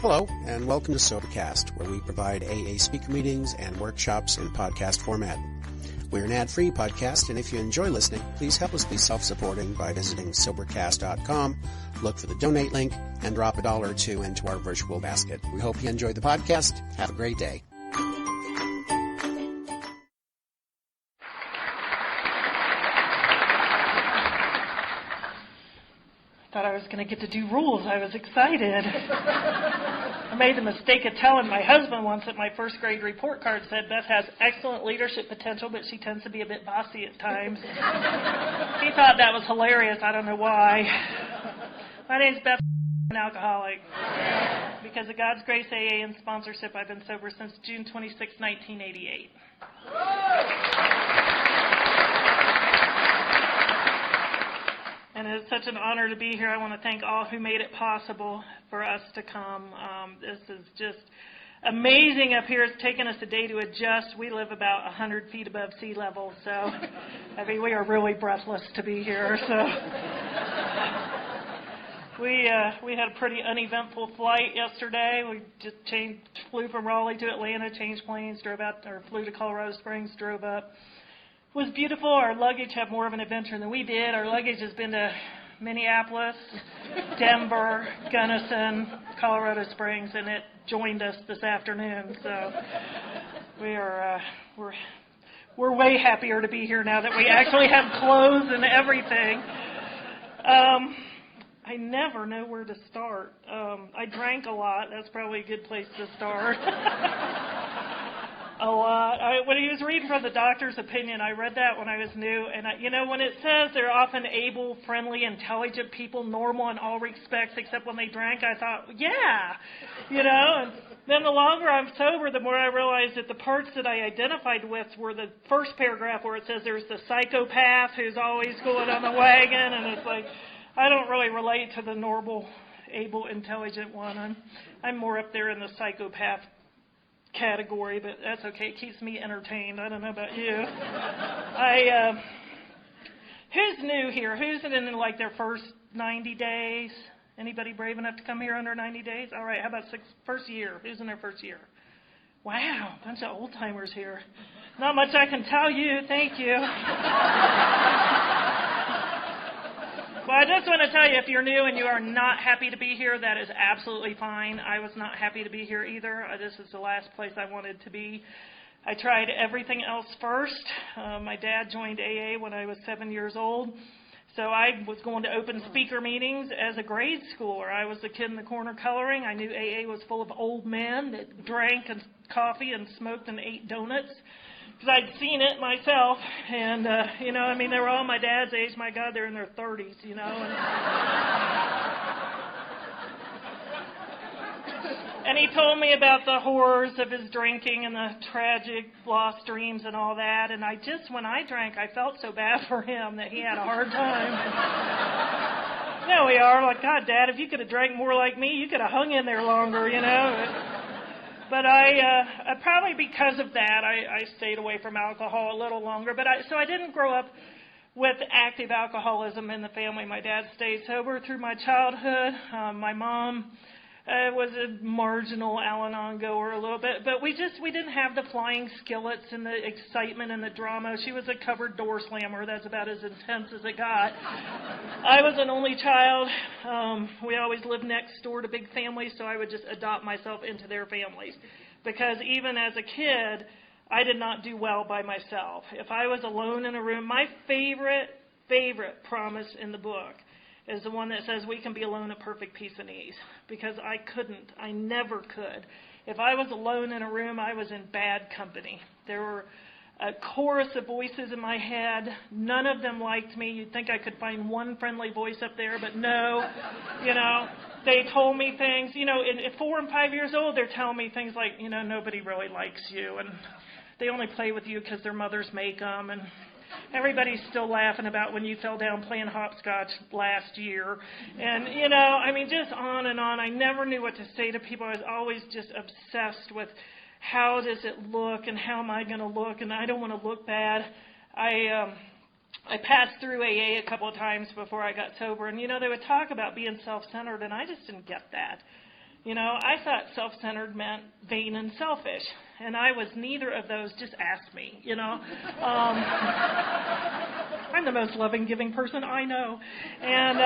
Hello, and welcome to Sobercast, where we provide AA speaker meetings and workshops in podcast format. We're an ad-free podcast, and if you enjoy listening, please help us be self-supporting by visiting Sobercast.com, look for the donate link, and drop $1 or $2 into our virtual basket. We hope you enjoy the podcast. Have a great day. Thought I was going to get to do rules. I was excited. I made the mistake of telling my husband once that my first grade report card said Beth has excellent leadership potential, but she tends to be a bit bossy at times. He thought that was hilarious. I don't know why. My name's Beth, an alcoholic. Because of God's grace, AA, and sponsorship, I've been sober since June 26, 1988. And it's such an honor to be here. I want to thank all who made it possible for us to come. This is just amazing up here. It's taken us a day to adjust. We live about 100 feet above sea level, so I mean, we are really breathless to be here. So we had a pretty uneventful flight yesterday. We just flew from Raleigh to Atlanta, changed planes, flew to Colorado Springs, drove up. It was beautiful. Our luggage had more of an adventure than we did. Our luggage has been to Minneapolis, Denver, Gunnison, Colorado Springs, and it joined us this afternoon. So we're way happier to be here now that we actually have clothes and everything. I never know where to start. I drank a lot. That's probably a good place to start. A lot. When he was reading from the doctor's opinion, I read that when I was new, and when it says they're often able, friendly, intelligent people, normal in all respects except when they drank, I thought, yeah, and then the longer I'm sober, the more I realized that the parts that I identified with were the first paragraph where it says there's the psychopath who's always going on the wagon, and it's like, I don't really relate to the normal, able, intelligent one. I'm more up there in the psychopath category, but that's okay. It keeps me entertained. I don't know about you. Who's new here? Who's in like their first 90 days? Anybody brave enough to come here under 90 days? All right, how about first year? Who's in their first year? Wow, a bunch of old timers here. Not much I can tell you. Thank you. Well, I just want to tell you, if you're new and you are not happy to be here, that is absolutely fine. I was not happy to be here either. This is the last place I wanted to be. I tried everything else first. My dad joined AA when I was 7 years old. So I was going to open speaker meetings as a grade schooler. I was the kid in the corner coloring. I knew AA was full of old men that drank and coffee and smoked and ate donuts. Because I'd seen it myself, and, they were all my dad's age. My God, they're in their 30s, And he told me about the horrors of his drinking and the tragic lost dreams and all that, and when I drank, I felt so bad for him that he had a hard time. There we are, like, God, Dad, if you could have drank more like me, you could have hung in there longer, But I probably because of that, I stayed away from alcohol a little longer. So I didn't grow up with active alcoholism in the family. My dad stayed sober through my childhood. My mom was a marginal Al-Anon goer a little bit. But we didn't have the flying skillets and the excitement and the drama. She was a cupboard door slammer. That's about as intense as it got. I was an only child. We always lived next door to big families, so I would just adopt myself into their families. Because even as a kid, I did not do well by myself. If I was alone in a room, my favorite promise in the book is the one that says we can be alone at perfect peace and ease. Because I couldn't. I never could. If I was alone in a room, I was in bad company. There were a chorus of voices in my head. None of them liked me. You'd think I could find one friendly voice up there, but no. They told me things. At 4 and 5 years old, they're telling me things like, nobody really likes you, and they only play with you because their mothers make them, and everybody's still laughing about when you fell down playing hopscotch last year. And, just on and on. I never knew what to say to people. I was always just obsessed with how does it look and how am I going to look, and I don't want to look bad. I passed through AA a couple of times before I got sober, and, they would talk about being self-centered, and I just didn't get that. You know, I thought self-centered meant vain and selfish, and I was neither of those. Just ask me, you know. I'm the most loving, giving person I know. And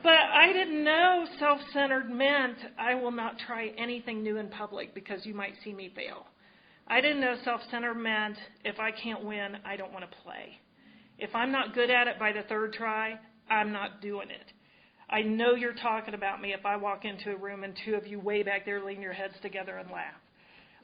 but I didn't know self-centered meant I will not try anything new in public because you might see me fail. I didn't know self-centered meant if I can't win, I don't want to play. If I'm not good at it by the third try, I'm not doing it. I know you're talking about me if I walk into a room and two of you way back there lean your heads together and laugh.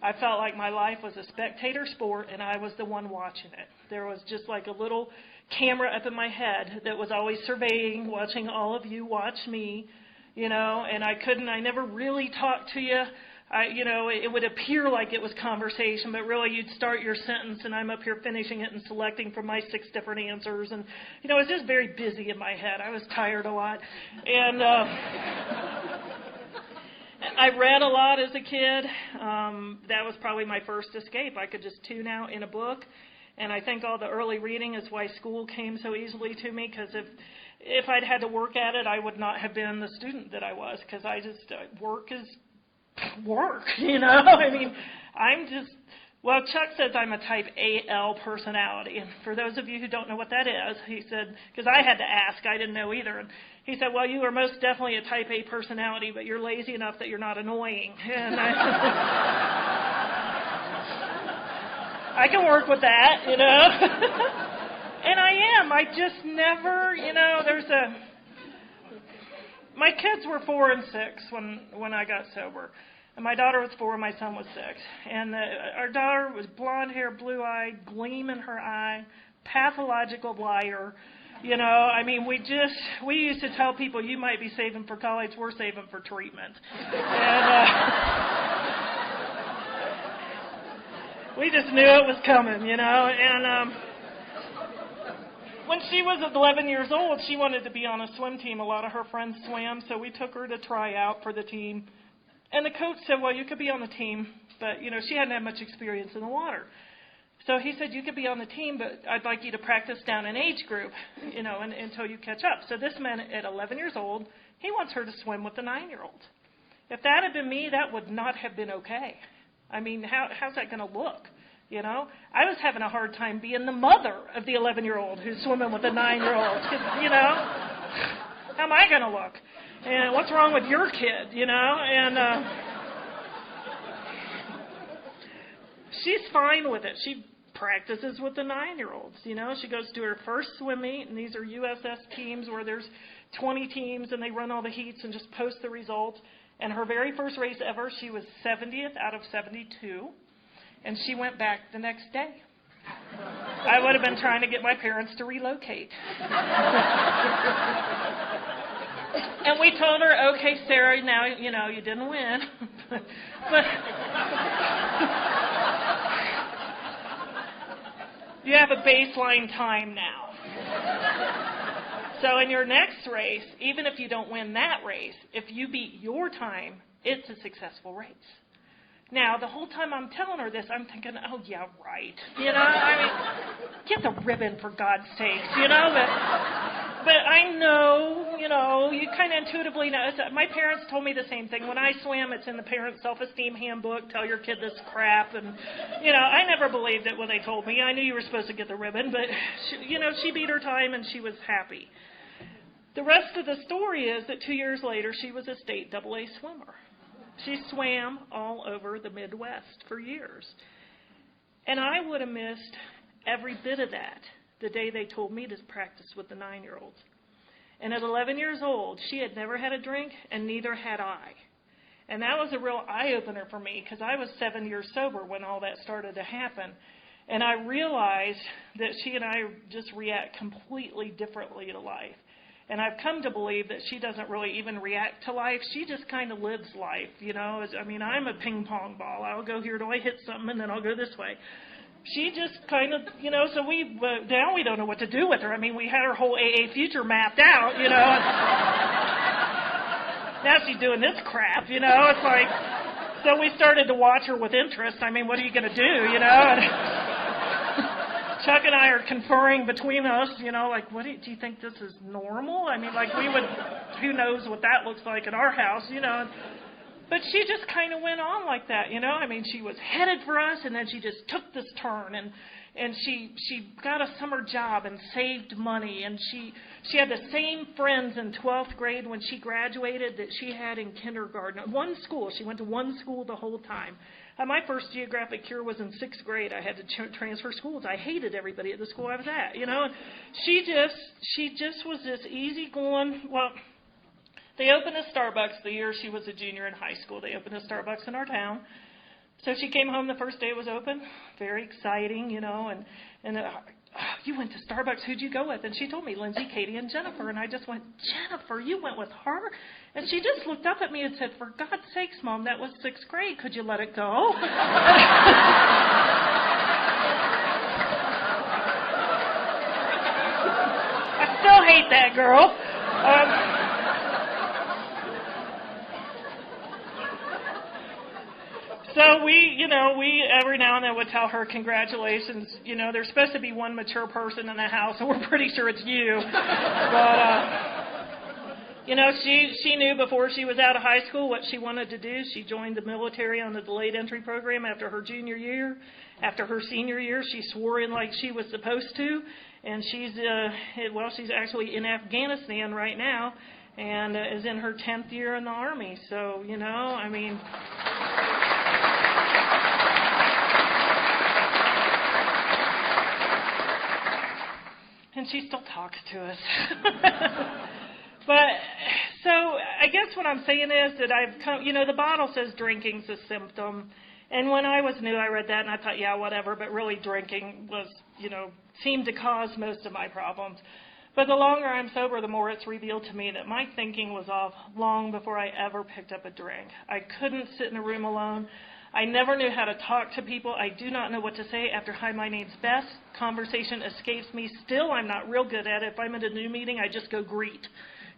I felt like my life was a spectator sport and I was the one watching it. There was just like a little camera up in my head that was always surveying, watching all of you watch me, you know, and I never really talked to you. It would appear like it was conversation, but really you'd start your sentence and I'm up here finishing it and selecting from my 6 different answers. And, you know, it was just very busy in my head. I was tired a lot. And I read a lot as a kid. That was probably my first escape. I could just tune out in a book. And I think all the early reading is why school came so easily to me, because if I'd had to work at it, I would not have been the student that I was, because work is work, you know. I mean, Chuck says I'm a type AL personality. And for those of you who don't know what that is, he said, because I had to ask, I didn't know either. And he said, well, you are most definitely a type A personality, but you're lazy enough that you're not annoying. And I can work with that, you know. And I am. I just never, you know, my kids were 4 and 6 when I got sober. And my daughter was 4 and my son was 6. And our daughter was blonde hair, blue-eyed, gleam in her eye, pathological liar. You know, I mean, we used to tell people, you might be saving for college, we're saving for treatment. And we just knew it was coming, you know. And when she was 11 years old, she wanted to be on a swim team. A lot of her friends swam, so we took her to try out for the team. And the coach said, well, you could be on the team, but, you know, she hadn't had much experience in the water. So he said, you could be on the team, but I'd like you to practice down an age group, you know, until you catch up. So this man at 11 years old, he wants her to swim with the 9-year-old. If that had been me, that would not have been okay. I mean, how's that going to look? You know, I was having a hard time being the mother of the 11-year-old who's swimming with the 9-year-old. You know, how am I going to look? And what's wrong with your kid? You know, and she's fine with it. She practices with the 9-year-olds. You know, she goes to her first swim meet, and these are USS teams where there's 20 teams, and they run all the heats and just post the results. And her very first race ever, she was 70th out of 72. And she went back the next day. I would have been trying to get my parents to relocate. And we told her, okay, Sarah, now, you know, you didn't win. But you have a baseline time now. So in your next race, even if you don't win that race, if you beat your time, it's a successful race. Now, the whole time I'm telling her this, I'm thinking, oh, yeah, right. You know, I mean, get the ribbon for God's sakes, you know. But I know, you know, you kind of intuitively know. My parents told me the same thing. When I swam, it's in the parent self-esteem handbook, tell your kid this crap. And, you know, I never believed it when they told me. I knew you were supposed to get the ribbon, but, she beat her time and she was happy. The rest of the story is that 2 years later, she was a state AA swimmer. She swam all over the Midwest for years. And I would have missed every bit of that the day they told me to practice with the 9-year-olds. And at 11 years old, she had never had a drink, and neither had I. And that was a real eye-opener for me, because I was 7 years sober when all that started to happen. And I realized that she and I just react completely differently to life. And I've come to believe that she doesn't really even react to life. She just kind of lives life, you know. I mean, I'm a ping pong ball. I'll go here till I hit something, and then I'll go this way. She just kind of, you know, so now we don't know what to do with her. I mean, we had her whole AA future mapped out, you know. Now she's doing this crap, you know. It's like, so we started to watch her with interest. I mean, what are you going to do, you know? And Chuck and I are conferring between us, like, what do you think this is normal? I mean, like, who knows what that looks like in our house, But she just kind of went on like that, I mean, she was headed for us, and then she just took this turn, and she got a summer job and saved money, and she had the same friends in 12th grade when she graduated that she had in kindergarten. One school. She went to one school the whole time. My first geographic cure was in 6th grade. I had to transfer schools. I hated everybody at the school I was at, And she just was this easygoing. Well, they opened a Starbucks the year she was a junior in high school. They opened a Starbucks in our town. So she came home the first day it was open. Very exciting, and you went to Starbucks. Who'd you go with? And she told me, Lindsay, Katie, and Jennifer. And I just went, Jennifer, you went with her? And she just looked up at me and said, for God's sakes, Mom, that was 6th grade. Could you let it go? I still hate that girl. So we every now and then would tell her, congratulations. There's supposed to be one mature person in the house, and we're pretty sure it's you. But, she knew before she was out of high school what she wanted to do. She joined the military on the delayed entry program after her junior year. After her senior year, she swore in like she was supposed to. And she's actually in Afghanistan right now and is in her 10th year in the Army. So, I mean... And she still talks to us. But, so, I guess what I'm saying is that I've come, the bottle says drinking's a symptom. And when I was new, I read that and I thought, yeah, whatever. But really drinking was, seemed to cause most of my problems. But the longer I'm sober, the more it's revealed to me that my thinking was off long before I ever picked up a drink. I couldn't sit in a room alone. I never knew how to talk to people. I do not know what to say after, hi, my name's Beth. Conversation escapes me. Still, I'm not real good at it. If I'm at a new meeting, I just go greet.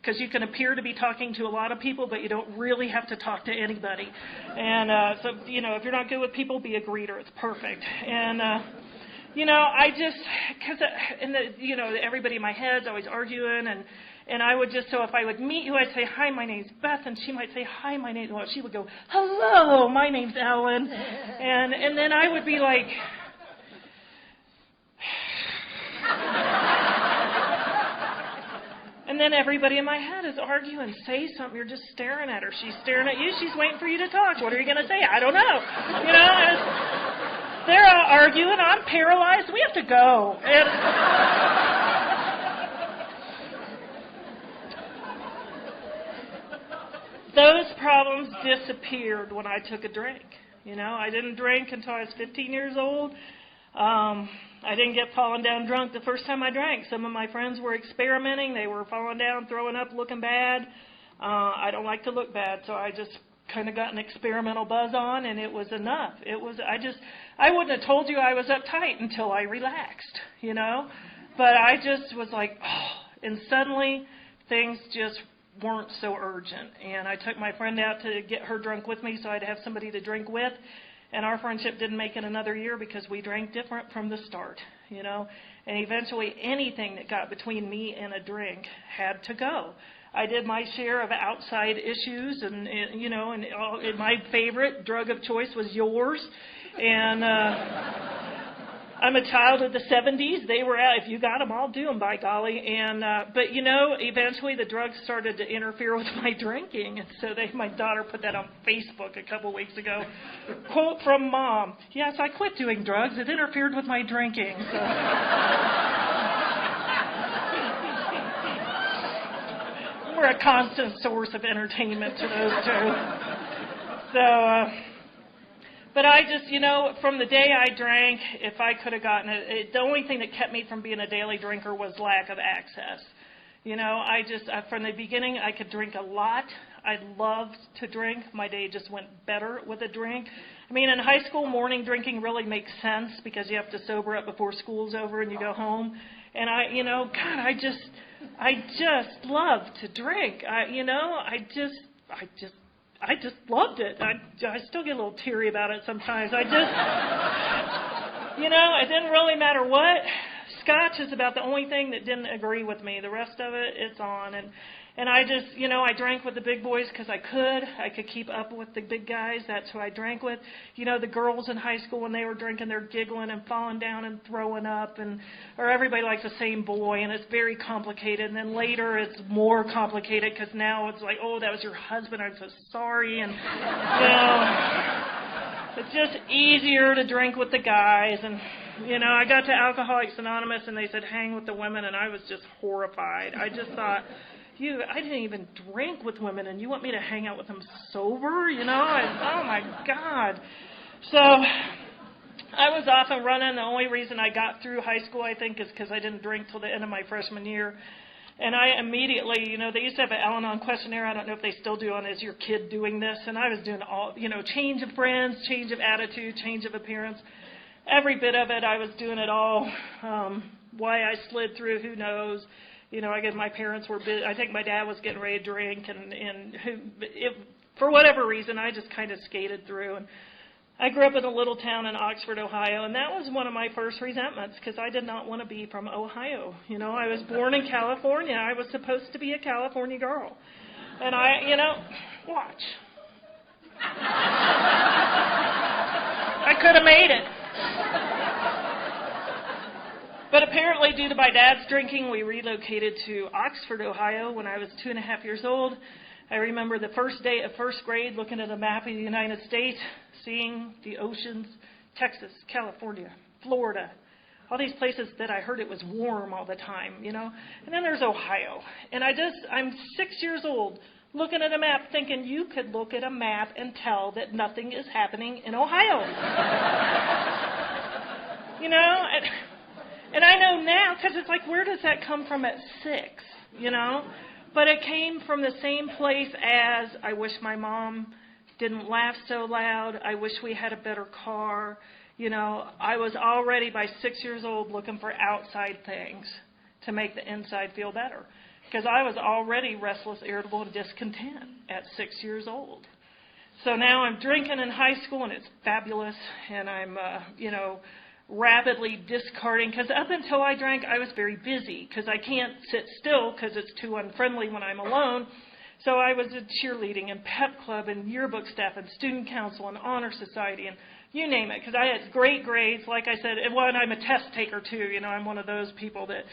Because you can appear to be talking to a lot of people, but you don't really have to talk to anybody. And so, if you're not good with people, be a greeter. It's perfect. And, I just, because, everybody in my head's always arguing, and I would just, so if I would meet you, I'd say, hi, my name's Beth, and she might say, hi, my name's, well, she would go, hello, my name's Ellen, and then I would be like, and then everybody in my head is arguing, say something, you're just staring at her, she's staring at you, she's waiting for you to talk, what are you going to say? I don't know, they're all arguing, I'm paralyzed, we have to go, those problems disappeared when I took a drink. I didn't drink until I was 15 years old. I didn't get falling down drunk the first time I drank. Some of my friends were experimenting. They were falling down, throwing up, looking bad. I don't like to look bad, so I just kind of got an experimental buzz on, and it was enough. I wouldn't have told you I was uptight until I relaxed, But I just was like, oh, and suddenly things just weren't so urgent. And I took my friend out to get her drunk with me so I'd have somebody to drink with. And our friendship didn't make it another year because we drank different from the start, And eventually anything that got between me and a drink had to go. I did my share of outside issues and my favorite drug of choice was yours. And I'm a child of the 70s. They were out. If you got them, I'll do them, by golly. And but eventually the drugs started to interfere with my drinking, and so my daughter put that on Facebook a couple weeks ago. Quote from Mom: "Yes, I quit doing drugs. It interfered with my drinking." So. We're a constant source of entertainment to those two. So. But I just, from the day I drank, if I could have gotten it, the only thing that kept me from being a daily drinker was lack of access. From the beginning, I could drink a lot. I loved to drink. My day just went better with a drink. I mean, in high school, morning drinking really makes sense because you have to sober up before school's over and you go home. And I just love to drink. I just loved it. I still get a little teary about it sometimes. It didn't really matter what. Scotch is about the only thing that didn't agree with me. The rest of it, it's on. And I just, I drank with the big boys because I could. I could keep up with the big guys. That's who I drank with. The girls in high school, when they were drinking, they're giggling and falling down and throwing up. Or everybody likes the same boy, and it's very complicated. And then later it's more complicated because now it's like, oh, that was your husband. I'm so sorry. And, it's just easier to drink with the guys. And, I got to Alcoholics Anonymous, and they said, hang with the women, and I was just horrified. I just thought, I didn't even drink with women, and you want me to hang out with them sober? Oh, my God. So I was off and running. The only reason I got through high school, I think, is because I didn't drink till the end of my freshman year. And I immediately, they used to have an Al-Anon questionnaire. I don't know if they still do on is your kid doing this? And I was doing all, change of friends, change of attitude, change of appearance. Every bit of it, I was doing it all. Why I slid through, who knows? I guess my parents were busy. I think my dad was getting ready to drink, and for whatever reason, I just kind of skated through. And I grew up in a little town in Oxford, Ohio, and that was one of my first resentments because I did not want to be from Ohio. I was born in California. I was supposed to be a California girl. And watch. I could have made it. But apparently, due to my dad's drinking, we relocated to Oxford, Ohio when I was 2.5 years old. I remember the first day of first grade looking at a map of the United States, seeing the oceans, Texas, California, Florida, all these places that I heard it was warm all the time, And then there's Ohio. And I'm 6 years old looking at a map thinking you could look at a map and tell that nothing is happening in Ohio. And I know now, because it's like, where does that come from at 6, But it came from the same place as, I wish my mom didn't laugh so loud. I wish we had a better car. I was already, by 6 years old, looking for outside things to make the inside feel better. Because I was already restless, irritable, and discontent at 6 years old. So now I'm drinking in high school, and it's fabulous, and I'm, rapidly discarding, because up until I drank, I was very busy, because I can't sit still because it's too unfriendly when I'm alone. So I was in cheerleading and pep club and yearbook staff and student council and honor society and you name it, because I had great grades, like I said, and I'm a test taker too. I'm one of those people that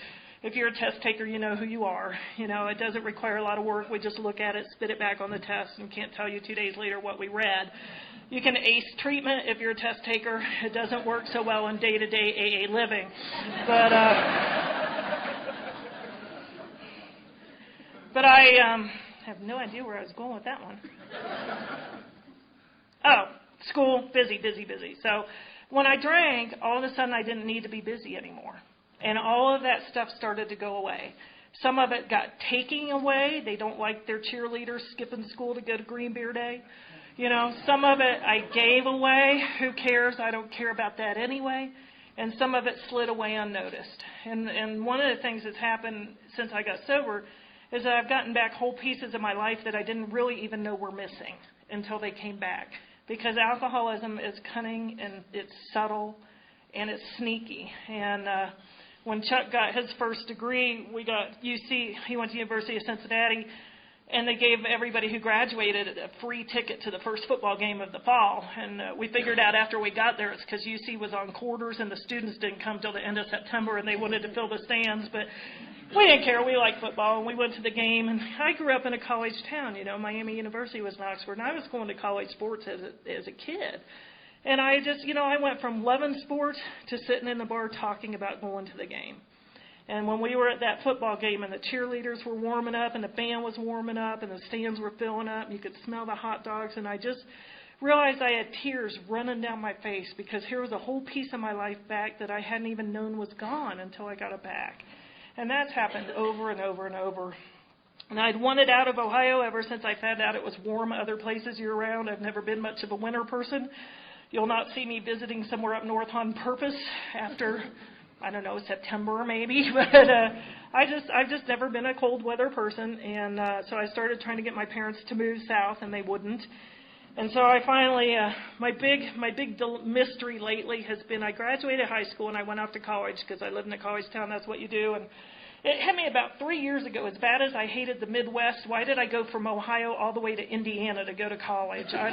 if you're a test taker, you know who you are. It doesn't require a lot of work. We just look at it, spit it back on the test, and can't tell you 2 days later what we read. You can ace treatment if you're a test taker. It doesn't work so well in day-to-day AA living. But I have no idea where I was going with that one. Oh, school, busy. So when I drank, all of a sudden I didn't need to be busy anymore. And all of that stuff started to go away. Some of it got taken away. They don't like their cheerleaders skipping school to go to Green Beer Day. Some of it I gave away. Who cares? I don't care about that anyway. And some of it slid away unnoticed. And one of the things that's happened since I got sober is that I've gotten back whole pieces of my life that I didn't really even know were missing until they came back. Because alcoholism is cunning, and it's subtle, and it's sneaky. And when Chuck got his first degree, we got UC. He went to University of Cincinnati, and they gave everybody who graduated a free ticket to the first football game of the fall. And we figured out after we got there it's because UC was on quarters, and the students didn't come till the end of September, and they wanted to fill the stands. But we didn't care. We liked football, and we went to the game. And I grew up in a college town. Miami University was in Oxford, and I was going to college sports as a kid. And I just, I went from loving sports to sitting in the bar talking about going to the game. And when we were at that football game and the cheerleaders were warming up and the band was warming up and the stands were filling up and you could smell the hot dogs, and I just realized I had tears running down my face because here was a whole piece of my life back that I hadn't even known was gone until I got it back. And that's happened over and over and over. And I'd wanted out of Ohio ever since I found out it was warm other places year-round. I've never been much of a winter person. You'll not see me visiting somewhere up north on purpose after, I don't know, September maybe. But I've just never been a cold weather person. And so I started trying to get my parents to move south, and they wouldn't. And so I finally, my big mystery lately has been I graduated high school and I went off to college because I lived in a college town. That's what you do. And it hit me about 3 years ago. As bad as I hated the Midwest, why did I go from Ohio all the way to Indiana to go to college? I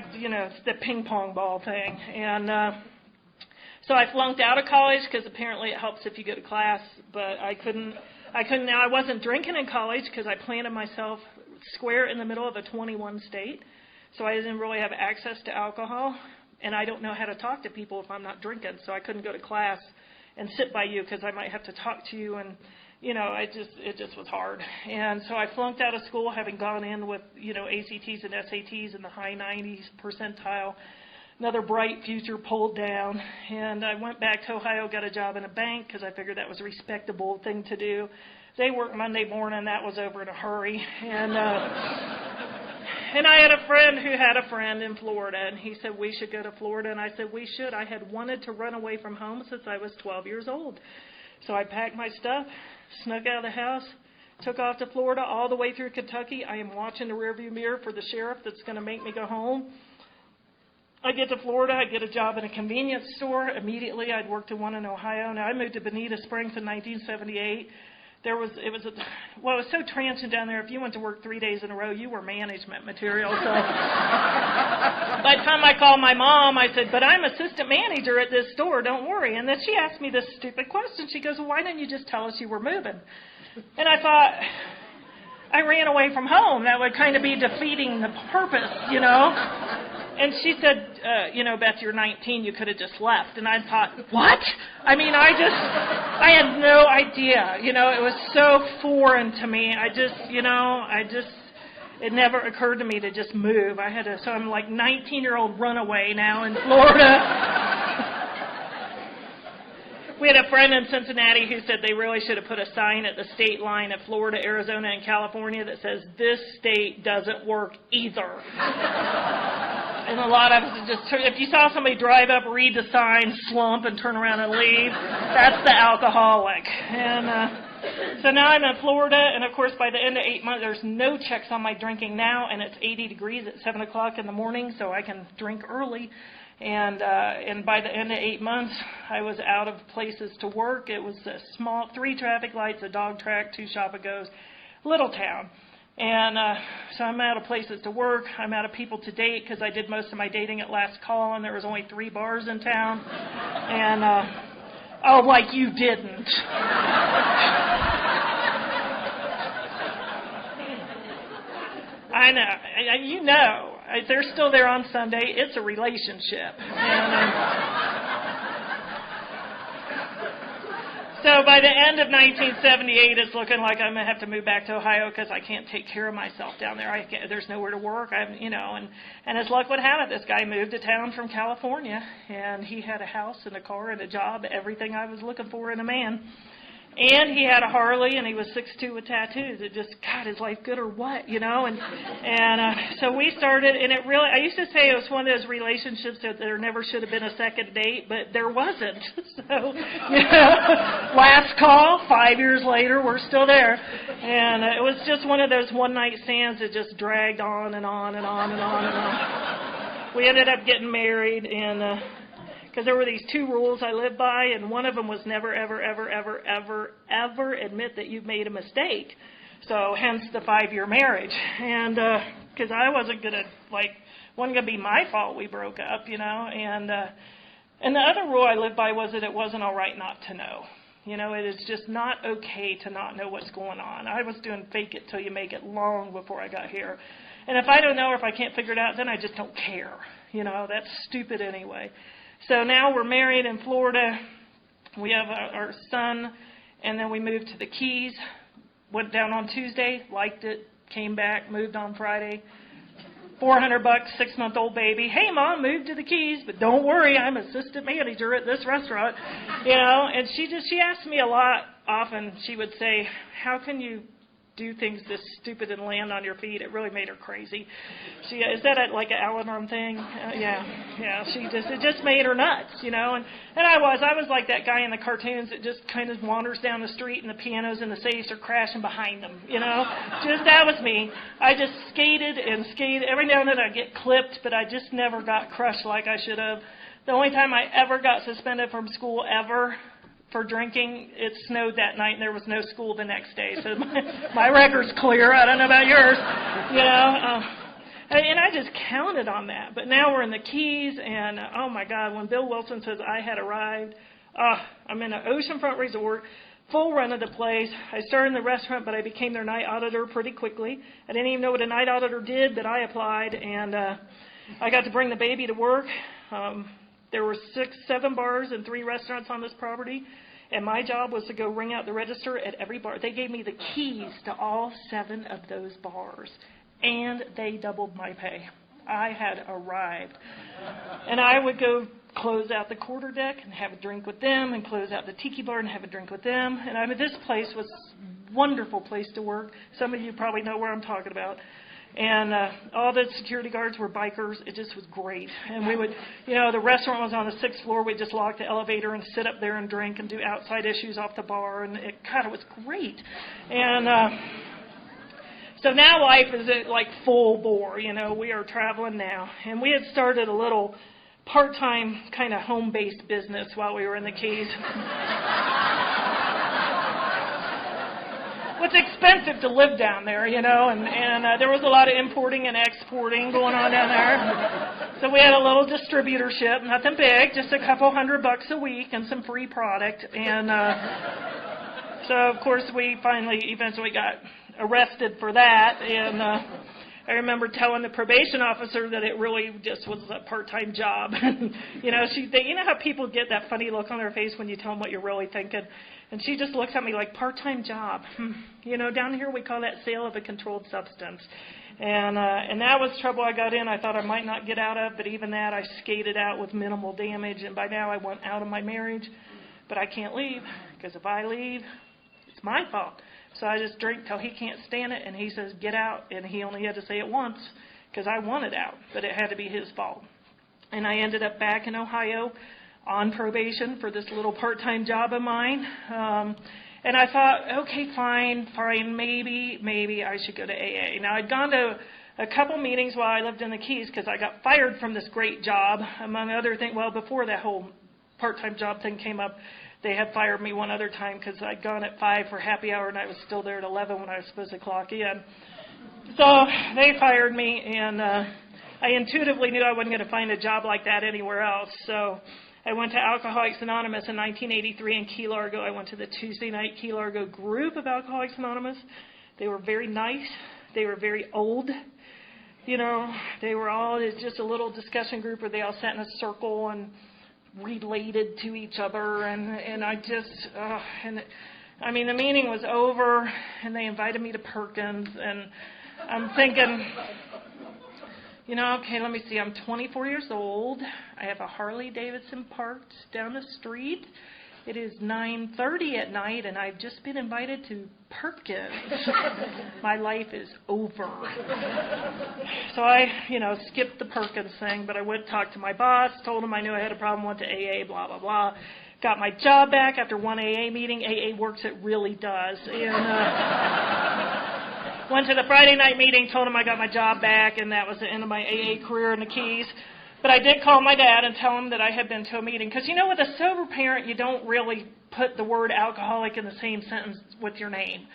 don't it's the ping pong ball thing. And so I flunked out of college because apparently it helps if you go to class. But I couldn't. Now I wasn't drinking in college because I planted myself square in the middle of a 21 state. So I didn't really have access to alcohol. And I don't know how to talk to people if I'm not drinking. So I couldn't go to class and sit by you because I might have to talk to you, and it just was hard. And so I flunked out of school, having gone in with ACTs and SATs in the high 90s percentile. Another bright future pulled down, and I went back to Ohio, got a job in a bank because I figured that was a respectable thing to do. They worked Monday morning, that was over in a hurry, and I had a friend who had a friend in Florida, and he said, we should go to Florida. And I said, we should. I had wanted to run away from home since I was 12 years old. So I packed my stuff, snuck out of the house, took off to Florida all the way through Kentucky. I am watching the rearview mirror for the sheriff that's going to make me go home. I get to Florida. I get a job in a convenience store. Immediately, I'd worked in one in Ohio. Now, I moved to Bonita Springs in 1978. It was so transient down there. If you went to work 3 days in a row, you were management material. So by the time I called my mom, I said, but I'm assistant manager at this store, don't worry. And then she asked me this stupid question. She goes, well, why didn't you just tell us you were moving? And I thought, I ran away from home. That would kind of be defeating the purpose, And she said, Beth, you're 19, you could have just left. And I thought, what? I mean, I had no idea. It was so foreign to me. It never occurred to me to just move. So I'm like 19-year-old runaway now in Florida. We had a friend in Cincinnati who said they really should have put a sign at the state line of Florida, Arizona, and California that says, this state doesn't work either. And a lot of us just, if you saw somebody drive up, read the sign, slump, and turn around and leave, that's the alcoholic. And so now I'm in Florida, and of course by the end of 8 months, there's no checks on my drinking now, and it's 80 degrees at 7 o'clock in the morning, so I can drink early. And by the end of 8 months, I was out of places to work. It was a small 3 traffic lights, a dog track, 2 shop-a-goes, little town. And so I'm out of places to work. I'm out of people to date because I did most of my dating at last call, and there was only 3 bars in town. And, like you didn't. I know. They're still there on Sunday. It's a relationship. So by the end of 1978, it's looking like I'm going to have to move back to Ohio because I can't take care of myself down there. There's nowhere to work. And as luck would have it, this guy moved to town from California, and he had a house and a car and a job, everything I was looking for in a man. And he had a Harley, and he was 6'2" with tattoos. It just, God, is life good or what, And so we started, and it really, I used to say it was one of those relationships that there never should have been a second date, but there wasn't. So, last call, 5 years later, we're still there. And it was just one of those one-night stands that just dragged on and on and on and on and on. We ended up getting married, and because there were these 2 rules I lived by, and one of them was never, ever, ever, ever, ever, ever admit that you've made a mistake. So hence the 5-year marriage. And because I wasn't going to, wasn't going to be my fault we broke up, And the other rule I lived by was that it wasn't all right not to know. It is just not okay to not know what's going on. I was doing fake it till you make it long before I got here. And if I don't know or if I can't figure it out, then I just don't care. That's stupid anyway. So now we're married in Florida. We have our son, and then we moved to the Keys. Went down on Tuesday, liked it, came back, moved on Friday. $400, 6-month-old baby. Hey, Mom, moved to the Keys, but don't worry, I'm assistant manager at this restaurant. And she asked me a lot often. She would say, how can you do things this stupid and land on your feet. It really made her crazy. Is that like an Al-Anon thing? Yeah. It just made her nuts, And I was like that guy in the cartoons that just kind of wanders down the street and the pianos and the safes are crashing behind them, That was me. I just skated and skated. Every now and then I'd get clipped, but I just never got crushed like I should have. The only time I ever got suspended from school ever for drinking, it snowed that night and there was no school the next day. So my record's clear. I don't know about yours. And I just counted on that. But now we're in the Keys, and oh my God, when Bill Wilson says I had arrived, I'm in an oceanfront resort, full run of the place. I started in the restaurant, but I became their night auditor pretty quickly. I didn't even know what a night auditor did, but I applied, and I got to bring the baby to work. There were 7 bars and 3 restaurants on this property, and my job was to go ring out the register at every bar. They gave me the keys to all 7 of those bars, and they doubled my pay. I had arrived. And I would go close out the quarter deck and have a drink with them, and close out the tiki bar and have a drink with them. And this place was a wonderful place to work. Some of you probably know where I'm talking about. And all the security guards were bikers. It just was great. And we would, the restaurant was on the 6th floor. We'd just lock the elevator and sit up there and drink and do outside issues off the bar. And it was great. And so now life is like full bore. We are traveling now. And we had started a little part-time kind of home-based business while we were in the Keys. It's expensive to live down there, and there was a lot of importing and exporting going on down there. So we had a little distributorship, nothing big, just a couple $100 a week and some free product. And so, of course, we eventually got arrested for that. And I remember telling the probation officer that it really just was a part-time job. You know how people get that funny look on their face when you tell them what you're really thinking? And she just looks at me like, part-time job. Down here we call that sale of a controlled substance. And that was trouble I got in. I thought I might not get out of, but even that I skated out with minimal damage. And by now I went out of my marriage. But I can't leave, because if I leave, it's my fault. So I just drink till he can't stand it, and he says, get out. And he only had to say it once, because I wanted out, but it had to be his fault. And I ended up back in Ohio on probation for this little part-time job of mine. And I thought, okay, fine, maybe I should go to AA. Now, I'd gone to a couple meetings while I lived in the Keys, because I got fired from this great job, among other things. Well, before that whole part-time job thing came up, they had fired me one other time because I'd gone at 5 for happy hour, and I was still there at 11 when I was supposed to clock in. So they fired me, and I intuitively knew I wasn't going to find a job like that anywhere else. So I went to Alcoholics Anonymous in 1983 in Key Largo. I went to the Tuesday night Key Largo group of Alcoholics Anonymous. They were very nice. They were very old. They were all just a little discussion group where they all sat in a circle and related to each other, and I just, the meeting was over, and they invited me to Perkins, and I'm thinking, okay, let me see, I'm 24 years old, I have a Harley Davidson parked down the street, it is 9:30 at night, and I've just been invited to Perkins. My life is over. So I, skipped the Perkins thing, but I went and talked to my boss, told him I knew I had a problem, went to AA, blah, blah, blah. Got my job back after one AA meeting. AA works, it really does. And went to the Friday night meeting, told him I got my job back, and that was the end of my AA career in the Keys. But I did call my dad and tell him that I had been to a meeting. Because, with a sober parent, you don't really put the word alcoholic in the same sentence with your name.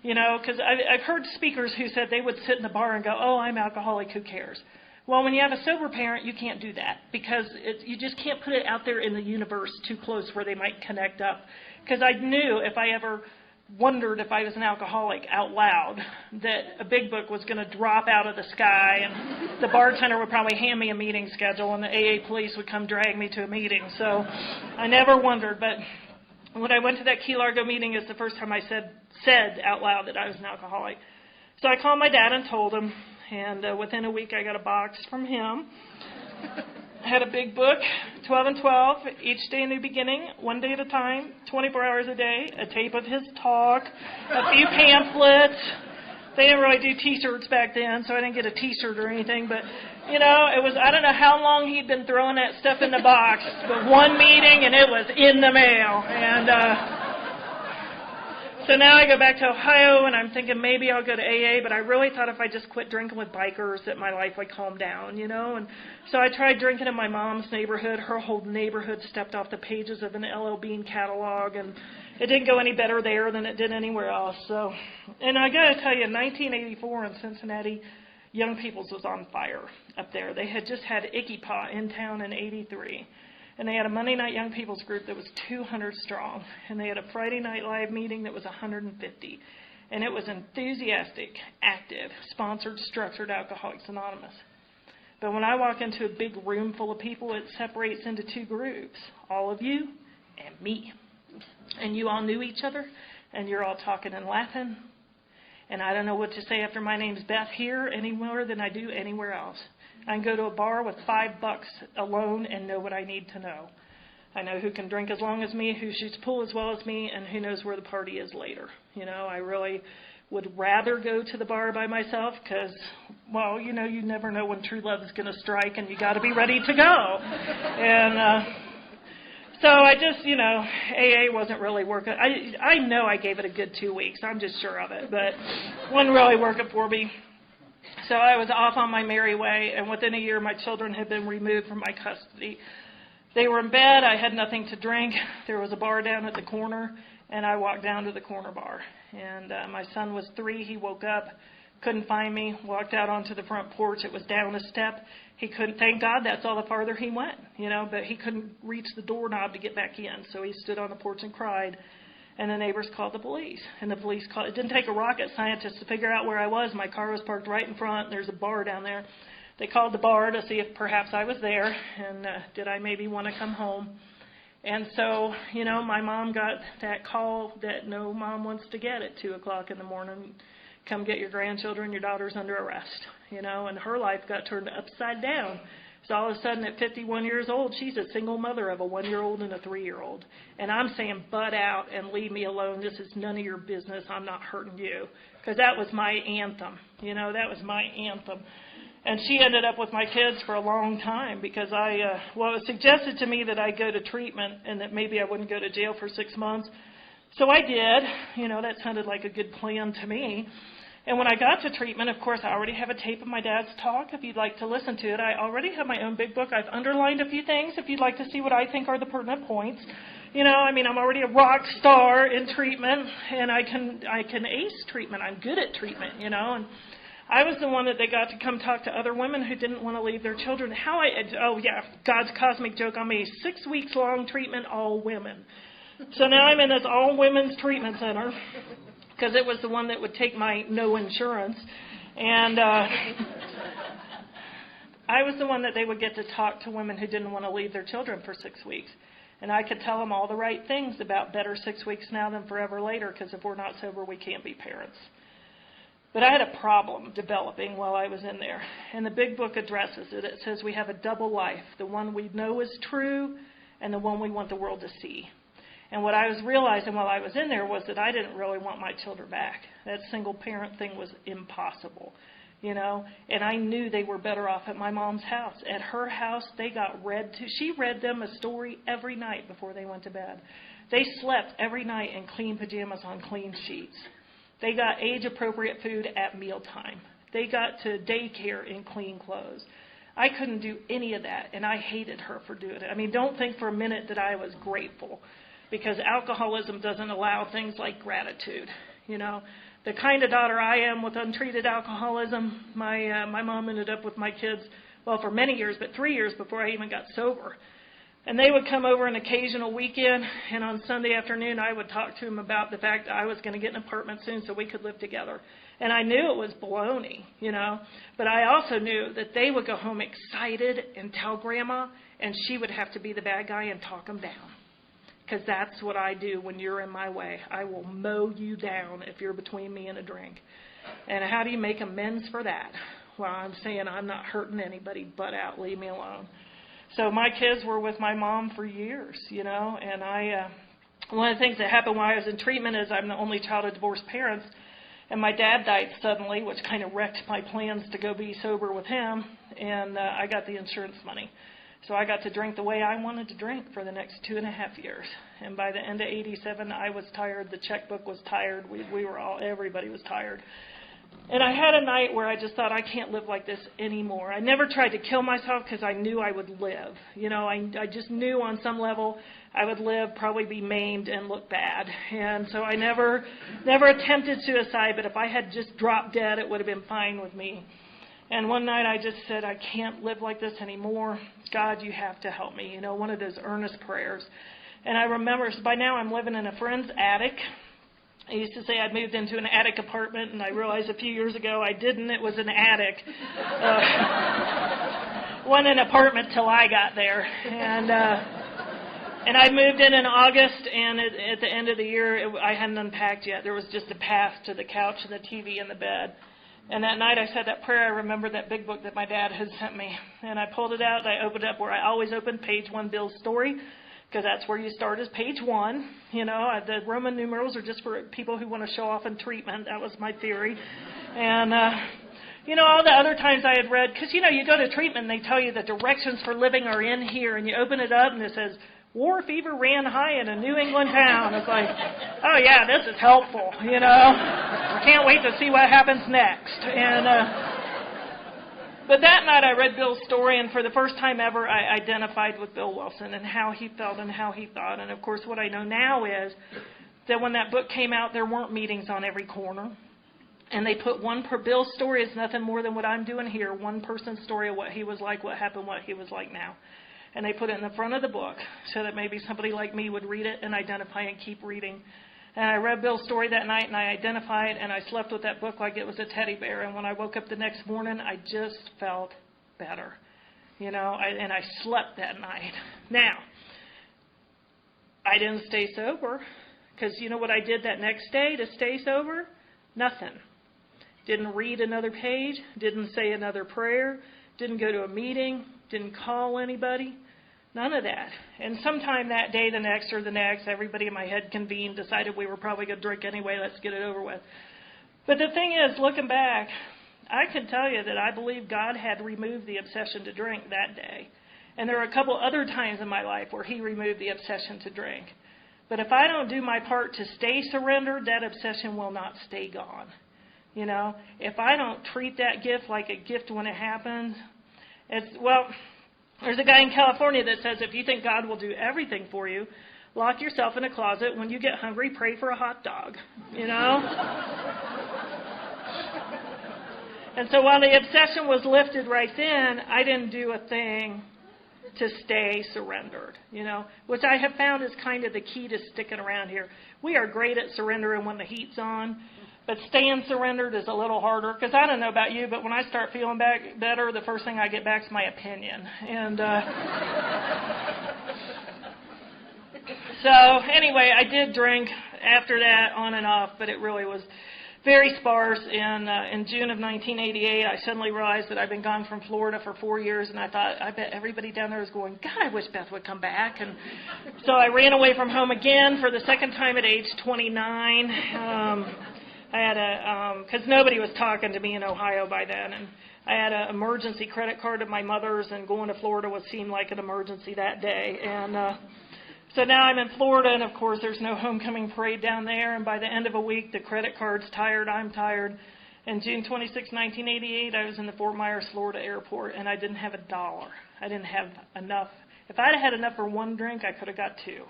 Because I've heard speakers who said they would sit in the bar and go, oh, I'm alcoholic, who cares? Well, when you have a sober parent, you can't do that. Because you just can't put it out there in the universe too close where they might connect up. Because I knew if I ever wondered if I was an alcoholic out loud, that a big book was going to drop out of the sky, and the bartender would probably hand me a meeting schedule, and the AA police would come drag me to a meeting. So I never wondered. But when I went to that Key Largo meeting, is the first time I said out loud that I was an alcoholic. So I called my dad and told him, and within a week I got a box from him. I had a big book, 12 and 12, each day in the beginning, one day at a time, 24 hours a day, a tape of his talk, a few pamphlets, They didn't really do T-shirts back then, so I didn't get a T-shirt or anything. But, you know, it was, I don't know how long he'd been throwing that stuff in the box, but one meeting and it was in the mail. And so now I go back to Ohio, and I'm thinking maybe I'll go to AA, but I really thought if I just quit drinking with bikers that my life would calm down, you know. And so I tried drinking in my mom's neighborhood. Her whole neighborhood stepped off the pages of an L.L. Bean catalog, and it didn't go any better there than it did anywhere else. So, and I got to tell you, in 1984 in Cincinnati, Young People's was on fire up there. They had just had Icky Paw in town in 83. And they had a Monday night Young People's group that was 200 strong. And they had a Friday night live meeting that was 150. And it was enthusiastic, active, sponsored, structured Alcoholics Anonymous. But when I walk into a big room full of people, it separates into two groups, all of you and me. And you all knew each other, and you're all talking and laughing. And I don't know what to say after my name's Beth here any more than I do anywhere else. I can go to a bar with $5 alone and know what I need to know. I know who can drink as long as me, who shoots pool as well as me, and who knows where the party is later. You know, I really would rather go to the bar by myself because, well, you know, you never know when true love is going to strike, and you got to be ready to go. And so I just, you know, AA wasn't really working. I know I gave it a good 2 weeks. I'm just sure of it, but it wasn't really working for me. So I was off on my merry way, and within a year, my children had been removed from my custody. They were in bed. I had nothing to drink. There was a bar down at the corner, and I walked down to the corner bar. And my son was 3. He woke up, couldn't find me, walked out onto the front porch. It was down a step. He couldn't, thank God, that's all the farther he went, you know, but he couldn't reach the doorknob to get back in. So he stood on the porch and cried. And the neighbors called the police. And the police called. It didn't take a rocket scientist to figure out where I was. My car was parked right in front. There's a bar down there. They called the bar to see if perhaps I was there and did I maybe want to come home. And so, you know, my mom got that call that no mom wants to get at 2 o'clock in the morning. Come get your grandchildren. Your daughter's under arrest. You know, and her life got turned upside down. So all of a sudden at 51 years old, she's a single mother of a 1-year-old and a 3-year-old. And I'm saying, butt out and leave me alone. This is none of your business. I'm not hurting you. Because that was my anthem. You know, that was my anthem. And she ended up with my kids for a long time because it was suggested to me that I go to treatment and that maybe I wouldn't go to jail for 6 months. So I did. You know, that sounded like a good plan to me. And when I got to treatment, of course, I already have a tape of my dad's talk if you'd like to listen to it. I already have my own big book. I've underlined a few things if you'd like to see what I think are the pertinent points. You know, I mean, I'm already a rock star in treatment, and I can ace treatment. I'm good at treatment, you know. And I was the one that they got to come talk to other women who didn't want to leave their children. God's cosmic joke on me. 6 weeks long treatment, all women. So now I'm in this all women's treatment center. Because it was the one that would take my no insurance. And I was the one that they would get to talk to women who didn't want to leave their children for 6 weeks. And I could tell them all the right things about better 6 weeks now than forever later, because if we're not sober, we can't be parents. But I had a problem developing while I was in there. And the big book addresses it. It says we have a double life, the one we know is true and the one we want the world to see. And what I was realizing while I was in there was that I didn't really want my children back. That single parent thing was impossible, you know. And I knew they were better off at my mom's house. At her house, they got read to. She read them a story every night before they went to bed. They slept every night in clean pajamas on clean sheets. They got age-appropriate food at mealtime. They got to daycare in clean clothes. I couldn't do any of that, and I hated her for doing it. I mean, don't think for a minute that I was grateful. Because alcoholism doesn't allow things like gratitude. You know, the kind of daughter I am with untreated alcoholism, my mom ended up with my kids, well, for many years, but 3 years before I even got sober. And they would come over an occasional weekend, and on Sunday afternoon I would talk to them about the fact that I was going to get an apartment soon so we could live together. And I knew it was baloney, you know, but I also knew that they would go home excited and tell Grandma, and she would have to be the bad guy and talk them down. Because that's what I do when you're in my way. I will mow you down if you're between me and a drink. And how do you make amends for that? Well, I'm saying I'm not hurting anybody, butt out, leave me alone. So my kids were with my mom for years, you know. And one of the things that happened while I was in treatment is I'm the only child of divorced parents. And my dad died suddenly, which kind of wrecked my plans to go be sober with him, and I got the insurance money. So I got to drink the way I wanted to drink for the next 2.5 years. And by the end of 87, I was tired. The checkbook was tired. Everybody was tired. And I had a night where I just thought, I can't live like this anymore. I never tried to kill myself because I knew I would live. I just knew on some level I would live, probably be maimed, and look bad. And so I never attempted suicide, but if I had just dropped dead, it would have been fine with me. And one night I just said, I can't live like this anymore. God, you have to help me. One of those earnest prayers. And I remember, so by now I'm living in a friend's attic. I used to say I'd moved into an attic apartment, and I realized a few years ago I didn't. It was an attic. Wasn't an apartment till I got there. And I moved in August, and at the end of the year, I hadn't unpacked yet. There was just a path to the couch and the TV and the bed. And that night I said that prayer. I remembered that big book that my dad had sent me. And I pulled it out, and I opened it up where I always open, page 1, Bill's story, because that's where you start, is page 1. The Roman numerals are just for people who want to show off in treatment. That was my theory. And, all the other times I had read, because, you go to treatment and they tell you the directions for living are in here, and you open it up and it says, war fever ran high in a New England town. It's like, oh, yeah, this is helpful, I can't wait to see what happens next. But that night I read Bill's story, and for the first time ever I identified with Bill Wilson and how he felt and how he thought. And, of course, what I know now is that when that book came out, there weren't meetings on every corner. And they put one per Bill's story is nothing more than what I'm doing here, one person's story of what he was like, what happened, what he was like now. And they put it in the front of the book so that maybe somebody like me would read it and identify and keep reading. And I read Bill's story that night, and I identified, and I slept with that book like it was a teddy bear. And when I woke up the next morning, I just felt better, and I slept that night. Now, I didn't stay sober, because you know what I did that next day to stay sober? Nothing. Didn't read another page, didn't say another prayer, didn't go to a meeting, didn't call anybody. None of that. And sometime that day, the next, everybody in my head convened, decided we were probably going to drink anyway, let's get it over with. But the thing is, looking back, I can tell you that I believe God had removed the obsession to drink that day. And there are a couple other times in my life where he removed the obsession to drink. But if I don't do my part to stay surrendered, that obsession will not stay gone. If I don't treat that gift like a gift when it happens, there's a guy in California that says if you think God will do everything for you, lock yourself in a closet. When you get hungry, pray for a hot dog, And so while the obsession was lifted right then, I didn't do a thing to stay surrendered, which I have found is kind of the key to sticking around here. We are great at surrendering when the heat's on, but staying surrendered is a little harder, because I don't know about you, but when I start feeling better, the first thing I get back is my opinion. And so anyway, I did drink after that on and off, but it really was very sparse. In June of 1988, I suddenly realized that I'd been gone from Florida for 4 years, and I thought, I bet everybody down there is going, God, I wish Beth would come back. And so I ran away from home again for the second time at age 29. I had because nobody was talking to me in Ohio by then, and I had an emergency credit card of my mother's, and going to Florida seemed like an emergency that day. And so now I'm in Florida, and of course there's no homecoming parade down there, and by the end of a week the credit card's tired, I'm tired. And June 26, 1988, I was in the Fort Myers, Florida airport, and I didn't have $1. I didn't have enough. If I'd had enough for one drink, I could have got 2.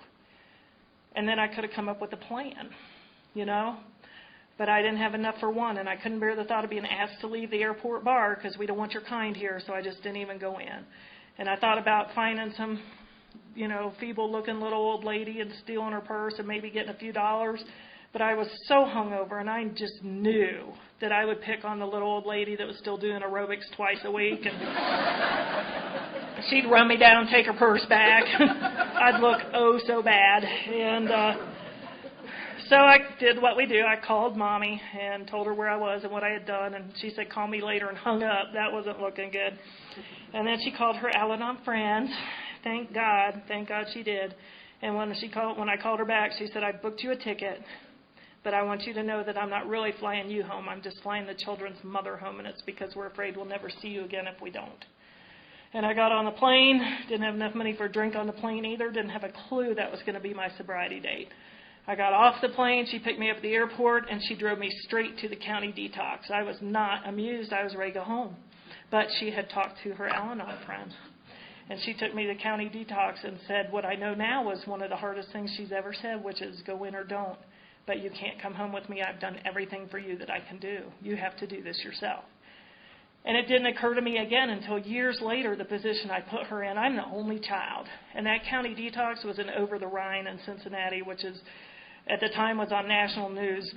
And then I could have come up with a plan, But I didn't have enough for one, and I couldn't bear the thought of being asked to leave the airport bar because we don't want your kind here, so I just didn't even go in. And I thought about finding some, feeble-looking little old lady and stealing her purse and maybe getting a few dollars. But I was so hungover, and I just knew that I would pick on the little old lady that was still doing aerobics twice a week, and she'd run me down, take her purse back. I'd look oh so bad, and so I did what we do. I called Mommy and told her where I was and what I had done, and she said, call me later, and hung up. That wasn't looking good. And then she called her Al-Anon friends. Thank God she did. And when I called her back, she said, I booked you a ticket. but I want you to know that I'm not really flying you home. I'm just flying the children's mother home, and it's because we're afraid we'll never see you again if we don't. And I got on the plane, didn't have enough money for a drink on the plane either, didn't have a clue that was going to be my sobriety date. I got off the plane, she picked me up at the airport, and she drove me straight to the county detox. I was not amused, I was ready to go home. But she had talked to her Al-Anon friend. And she took me to county detox and said what I know now was one of the hardest things she's ever said, which is go in or don't. But you can't come home with me. I've done everything for you that I can do. You have to do this yourself. And it didn't occur to me again until years later, the position I put her in. I'm the only child. And that county detox was in Over the Rhine in Cincinnati, which is at the time was on national news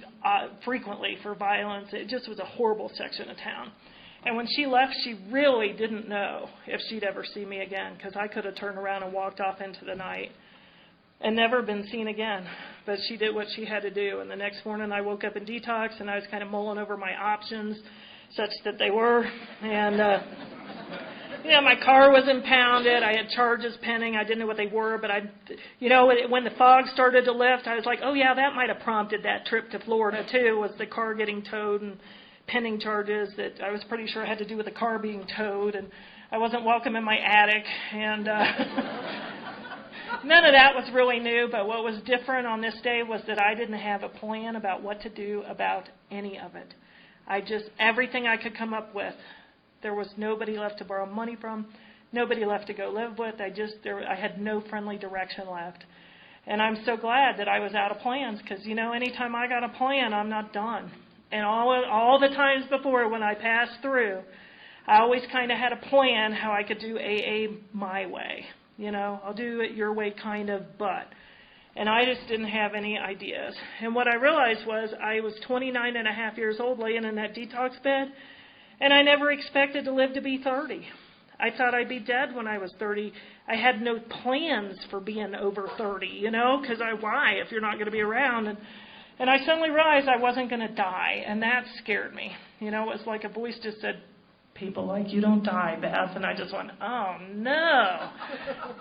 frequently for violence. It just was a horrible section of town. And when she left, she really didn't know if she'd ever see me again, because I could have turned around and walked off into the night and never been seen again. But she did what she had to do. And the next morning I woke up in detox, and I was kind of mulling over my options, such that they were. And, my car was impounded. I had charges pending. I didn't know what they were. But, when the fog started to lift, I was like, oh, yeah, that might have prompted that trip to Florida, too, was the car getting towed and pending charges that I was pretty sure had to do with the car being towed. And I wasn't welcome in my attic. And none of that was really new. But what was different on this day was that I didn't have a plan about what to do about any of it. Everything I could come up with, there was nobody left to borrow money from, nobody left to go live with. I had no friendly direction left. And I'm so glad that I was out of plans, because, anytime I got a plan, I'm not done. And all the times before when I passed through, I always kind of had a plan how I could do AA my way. I'll do it your way kind of, but. And I just didn't have any ideas. And what I realized was I was 29 and a half years old laying in that detox bed, and I never expected to live to be 30. I thought I'd be dead when I was 30. I had no plans for being over 30, because why if you're not going to be around? And I suddenly realized I wasn't going to die, and that scared me. It was like a voice just said, people like you don't die, Beth. And I just went, oh, no.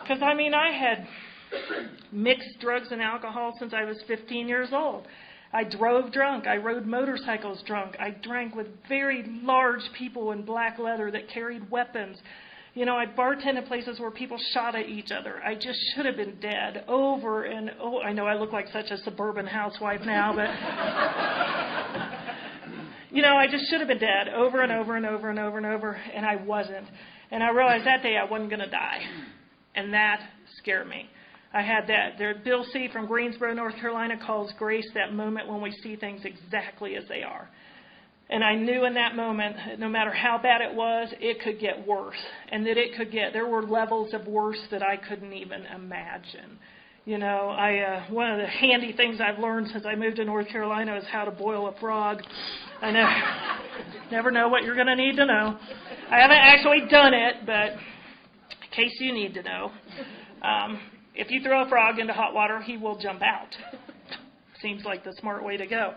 Because, I had mixed drugs and alcohol since I was 15 years old. I drove drunk. I rode motorcycles drunk. I drank with very large people in black leather that carried weapons. I bartended at places where people shot at each other. I just should have been dead over and over. I know I look like such a suburban housewife now, but I just should have been dead over and over and over and over and over, and I wasn't. And I realized that day I wasn't going to die, and that scared me. I had that. Bill C. from Greensboro, North Carolina, calls grace that moment when we see things exactly as they are. And I knew in that moment, no matter how bad it was, it could get worse. And that there were levels of worse that I couldn't even imagine. One of the handy things I've learned since I moved to North Carolina is how to boil a frog. I never know what you're going to need to know. I haven't actually done it, but in case you need to know. If you throw a frog into hot water, he will jump out. Seems like the smart way to go.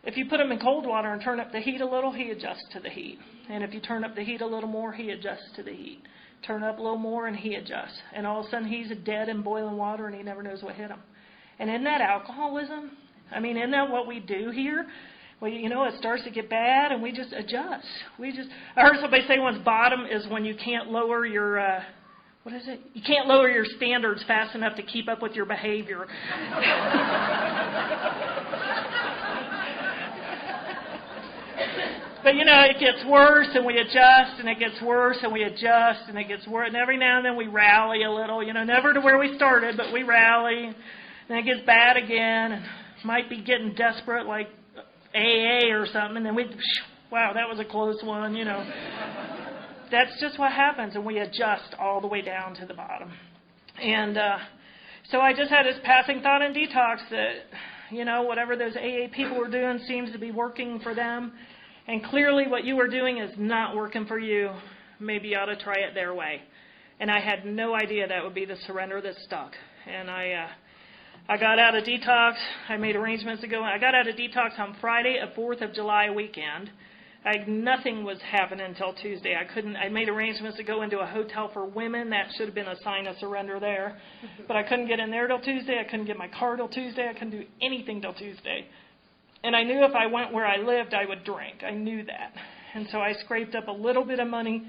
If you put him in cold water and turn up the heat a little, he adjusts to the heat. And if you turn up the heat a little more, he adjusts to the heat. Turn up a little more and he adjusts. And all of a sudden he's dead in boiling water and he never knows what hit him. And isn't that alcoholism? Isn't that what we do here? Well, it starts to get bad and we just adjust. I heard somebody say once bottom is when you can't lower your... You can't lower your standards fast enough to keep up with your behavior. But, it gets worse and we adjust, and it gets worse and we adjust, and it gets worse. And every now and then we rally a little, never to where we started, but we rally. Then it gets bad again, and might be getting desperate like AA or something, and then wow, that was a close one, That's just what happens, and we adjust all the way down to the bottom. And so I just had this passing thought in detox that, whatever those AA people were doing seems to be working for them. And clearly what you were doing is not working for you. Maybe you ought to try it their way. And I had no idea that would be the surrender that stuck. And I got out of detox. I made arrangements to go. I got out of detox on Friday, a 4th of July weekend. Nothing was happening until Tuesday. I made arrangements to go into a hotel for women. That should have been a sign of surrender there. But I couldn't get in there till Tuesday. I couldn't get my car till Tuesday. I couldn't do anything till Tuesday. And I knew if I went where I lived, I would drink. I knew that. And so I scraped up a little bit of money,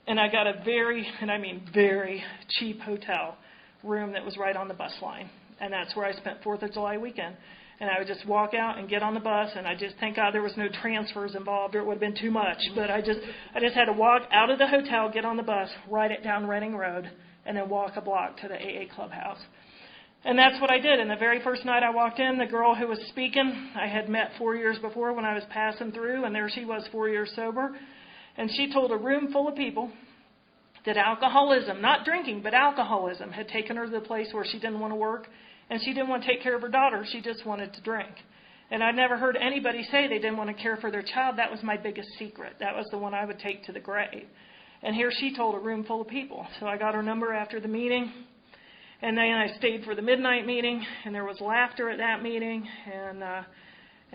and I got a very, and I mean very, cheap hotel room that was right on the bus line. And that's where I spent 4th of July weekend. And I would just walk out and get on the bus, and I just thank God there was no transfers involved, or it would have been too much. But I just had to walk out of the hotel, get on the bus, ride it down Reading Road, and then walk a block to the AA clubhouse. And that's what I did. And the very first night I walked in, the girl who was speaking, I had met 4 years before when I was passing through, and there she was 4 years sober. And she told a room full of people that alcoholism, not drinking, but alcoholism, had taken her to the place where she didn't want to work. And she didn't want to take care of her daughter. She just wanted to drink. And I'd never heard anybody say they didn't want to care for their child. That was my biggest secret. That was the one I would take to the grave. And here she told a room full of people. So I got her number after the meeting. And then I stayed for the midnight meeting. And there was laughter at that meeting. And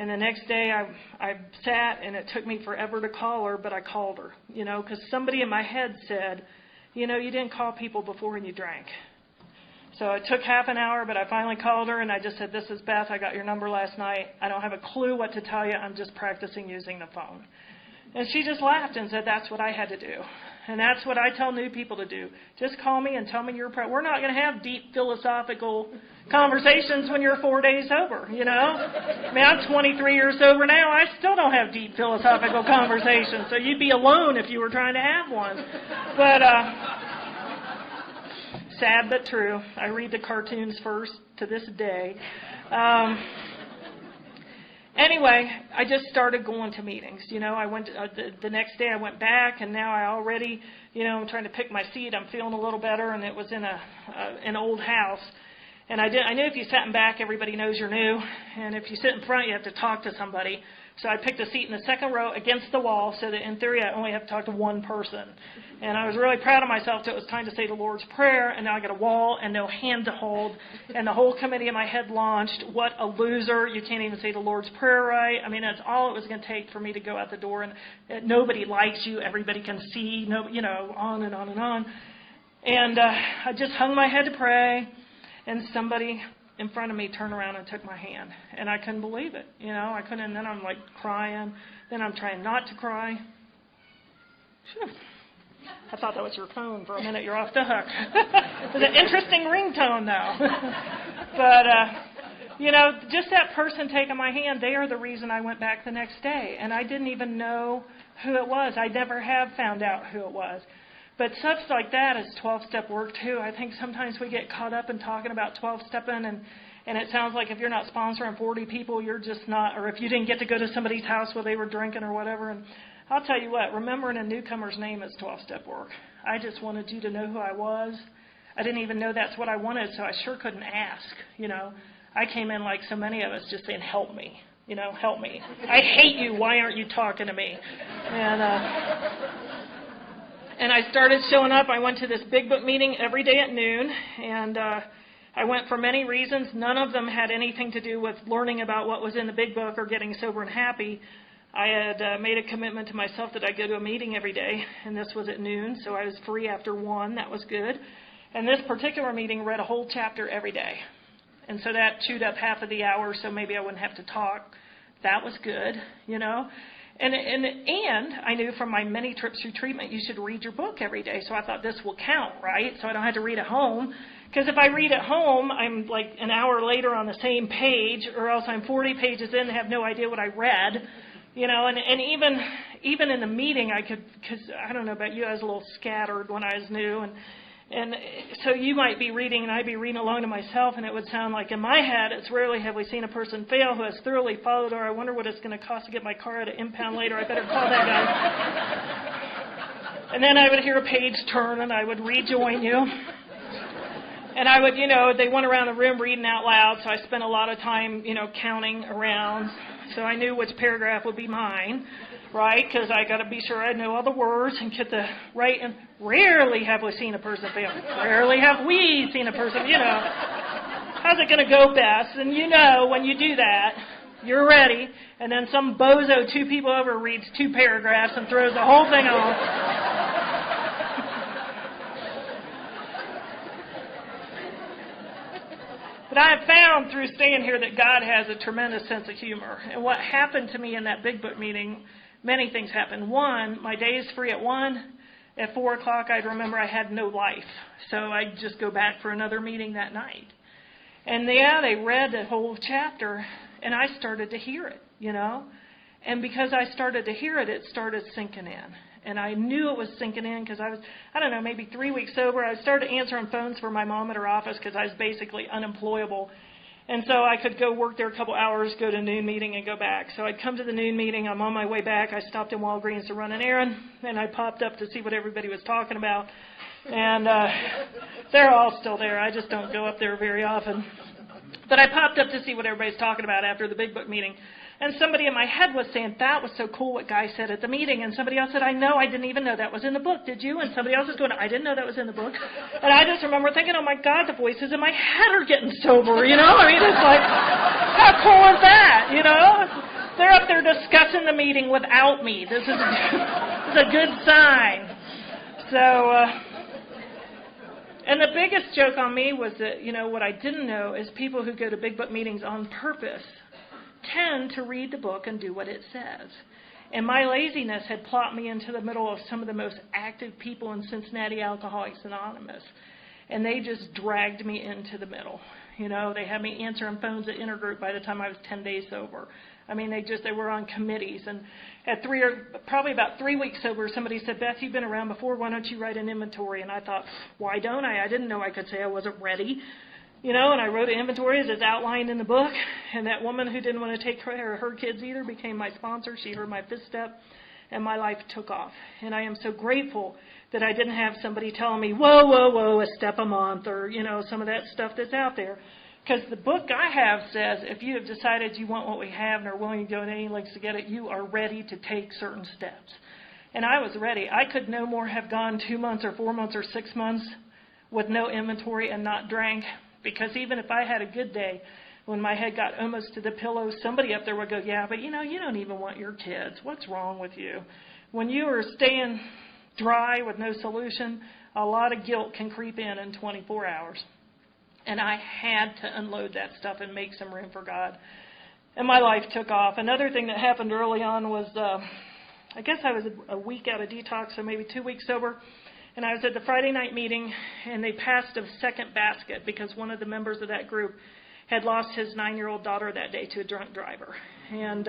the next day I sat, and it took me forever to call her, but I called her. Because somebody in my head said, you didn't call people before when you drank. So it took half an hour, but I finally called her, and I just said, this is Beth. I got your number last night. I don't have a clue what to tell you. I'm just practicing using the phone. And she just laughed and said, that's what I had to do. And that's what I tell new people to do. Just call me and tell me we're not going to have deep philosophical conversations when you're 4 days sober, I mean, I'm 23 years sober now. I still don't have deep philosophical conversations. So you'd be alone if you were trying to have one. But, sad but true. I read the cartoons first to this day. Anyway, I just started going to meetings. I went the next day. I went back, and now I already, I'm trying to pick my seat. I'm feeling a little better, and it was in an old house. And I knew if you sat in back, everybody knows you're new, and if you sit in front, you have to talk to somebody. So I picked a seat in the second row against the wall, so that in theory I only have to talk to one person. And I was really proud of myself that it was time to say the Lord's Prayer, and now I got a wall and no hand to hold, and the whole committee in my head launched. What a loser. You can't even say the Lord's Prayer right. I mean, that's all it was going to take for me to go out the door, and nobody likes you. Everybody can see, on and on and on. And I just hung my head to pray, and somebody in front of me turned around and took my hand. And I couldn't believe it. I couldn't. And then I'm like crying. Then I'm trying not to cry. Phew. I thought that was your phone for a minute. You're off the hook. It was an interesting ringtone, though. But, just that person taking my hand, they are the reason I went back the next day. And I didn't even know who it was. I never have found out who it was. But stuff like that is 12-step work, too. I think sometimes we get caught up in talking about 12-stepping, and it sounds like if you're not sponsoring 40 people, you're just not, or if you didn't get to go to somebody's house where they were drinking or whatever. And I'll tell you what, remembering a newcomer's name is 12-step work. I just wanted you to know who I was. I didn't even know that's what I wanted, so I sure couldn't ask, I came in like so many of us just saying, help me, help me. I hate you. Why aren't you talking to me? And I started showing up. I went to this Big Book meeting every day at noon, and I went for many reasons. None of them had anything to do with learning about what was in the Big Book or getting sober and happy. I had made a commitment to myself that I'd go to a meeting every day, and this was at noon, so I was free after 1. That was good. And this particular meeting read a whole chapter every day. And so that chewed up half of the hour, so maybe I wouldn't have to talk. That was good, And I knew from my many trips through treatment, you should read your book every day. So I thought this will count, right? So I don't have to read at home. Because if I read at home, I'm like an hour later on the same page, or else I'm 40 pages in and have no idea what I read. And even in the meeting, I could, because I don't know about you, I was a little scattered when I was new. And so you might be reading, and I'd be reading along to myself, and it would sound like in my head, it's rarely have we seen a person fail who has thoroughly followed, or I wonder what it's going to cost to get my car at an impound later. I better call that guy. And then I would hear a page turn, and I would rejoin you. And I would, they went around the room reading out loud, so I spent a lot of time, counting around. So I knew which paragraph would be mine, right? Because I got to be sure I know all the words and get the right. And rarely have we seen a person fail. Rarely have we seen a person, How's it going to go, Beth? And when you do that, You're ready. And then some bozo, 2 people over, reads 2 paragraphs and throws the whole thing off. But I have found through staying here that God has a tremendous sense of humor. And what happened to me in that Big Book meeting, many things happened. One, my day is free at 1. At 4 o'clock, I'd remember I had no life. So I'd just go back for another meeting that night. And they read the whole chapter, and I started to hear it, And because I started to hear it, it started sinking in. And I knew it was sinking in because I was, maybe 3 weeks sober. I started answering phones for my mom at her office because I was basically unemployable. And so I could go work there a couple hours, go to a noon meeting, and go back. So I'd come to the noon meeting. I'm on my way back. I stopped in Walgreens to run an errand, and I popped up to see what everybody was talking about. And they're all still there. I just don't go up there very often. But I popped up to see what everybody's talking about after the Big Book meeting. And somebody in my head was saying, that was so cool what Guy said at the meeting. And somebody else said, I didn't even know that was in the book. Did you? And somebody else was going, I didn't know that was in the book. And I just remember thinking, oh, my God, the voices in my head are getting sober, It's like, how cool is that, They're up there discussing the meeting without me. This is a good sign. So, and the biggest joke on me was that, what I didn't know is people who go to Big Book meetings on purpose tend to read the book and do what it says. And my laziness had plopped me into the middle of some of the most active people in Cincinnati, Alcoholics Anonymous. And they just dragged me into the middle. They had me answering phones at intergroup by the time I was 10 days sober. They were on committees. And at probably about 3 weeks sober, somebody said, Beth, you've been around before. Why don't you write an inventory? And I thought, why don't I? I didn't know I could say I wasn't ready. And I wrote an inventory as it's outlined in the book. And that woman who didn't want to take care of her kids either became my sponsor. She heard my fifth step, and my life took off. And I am so grateful that I didn't have somebody telling me, whoa, a step a month, or, some of that stuff that's out there. Because the book I have says, if you have decided you want what we have and are willing to go to any lengths to get it, you are ready to take certain steps. And I was ready. I could no more have gone 2 months or 4 months or 6 months with no inventory and not drank. Because even if I had a good day, when my head got almost to the pillow, somebody up there would go, yeah, but you don't even want your kids. What's wrong with you? When you are staying dry with no solution, a lot of guilt can creep in 24 hours. And I had to unload that stuff and make some room for God. And my life took off. Another thing that happened early on was, I guess I was a week out of detox, so maybe 2 weeks sober. And I was at the Friday night meeting, and they passed a second basket because one of the members of that group had lost his 9-year-old daughter that day to a drunk driver. And,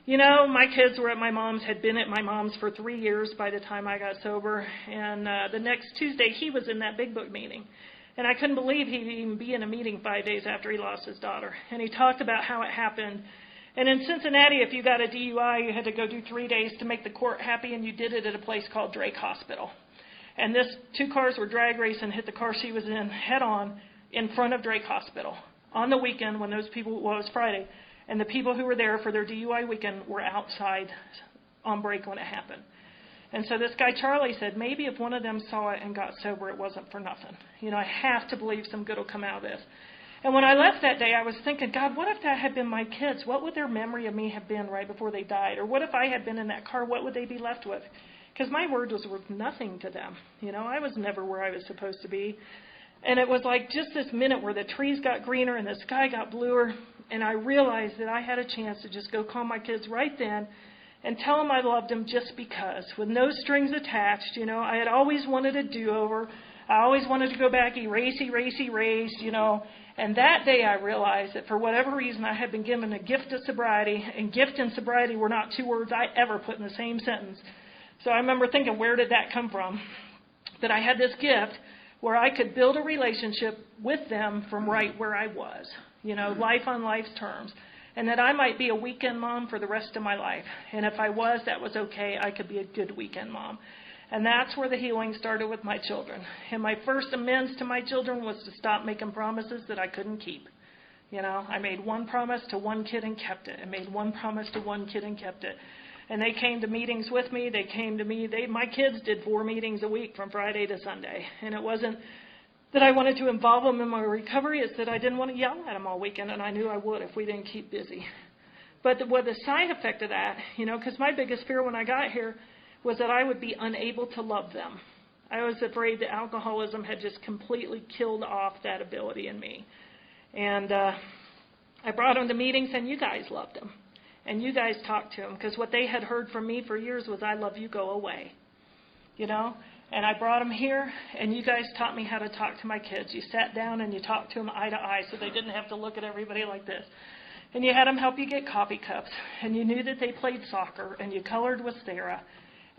my kids were at my mom's, had been at my mom's for 3 years by the time I got sober. And the next Tuesday, he was in that Big Book meeting. And I couldn't believe he'd even be in a meeting 5 days after he lost his daughter. And he talked about how it happened. And in Cincinnati, if you got a DUI, you had to go do 3 days to make the court happy, and you did it at a place called Drake Hospital. And 2 cars were drag racing, hit the car she was in head on in front of Drake Hospital on the weekend when those people, it was Friday, and the people who were there for their DUI weekend were outside on break when it happened. And so this guy, Charlie, said, maybe if one of them saw it and got sober, it wasn't for nothing. I have to believe some good will come out of this. And when I left that day, I was thinking, God, what if that had been my kids? What would their memory of me have been right before they died? Or what if I had been in that car? What would they be left with? Because my word was worth nothing to them. I was never where I was supposed to be. And it was like just this minute where the trees got greener and the sky got bluer, and I realized that I had a chance to just go call my kids right then and tell them I loved them just because, with no strings attached. I had always wanted a do-over. I always wanted to go back, erase, And that day I realized that for whatever reason I had been given a gift of sobriety, and gift and sobriety were not 2 words I ever put in the same sentence. So I remember thinking, where did that come from? That I had this gift where I could build a relationship with them from right where I was, life on life's terms. And that I might be a weekend mom for the rest of my life. And if I was, that was okay. I could be a good weekend mom. And that's where the healing started with my children. And my first amends to my children was to stop making promises that I couldn't keep. I made one promise to one kid and kept it. I made one promise to one kid and kept it. And they came to meetings with me. They came to me. My kids did 4 meetings a week from Friday to Sunday. And it wasn't that I wanted to involve him in my recovery. It's that I didn't want to yell at him all weekend, and I knew I would if we didn't keep busy. But the side effect of that, because my biggest fear when I got here was that I would be unable to love them. I was afraid that alcoholism had just completely killed off that ability in me. And I brought him to meetings, and you guys loved him. And you guys talked to him, because what they had heard from me for years was, I love you, go away. And I brought him here, and you guys taught me how to talk to my kids. You sat down and you talked to them eye to eye so they didn't have to look at everybody like this. And you had them help you get coffee cups, and you knew that they played soccer, and you colored with Sarah,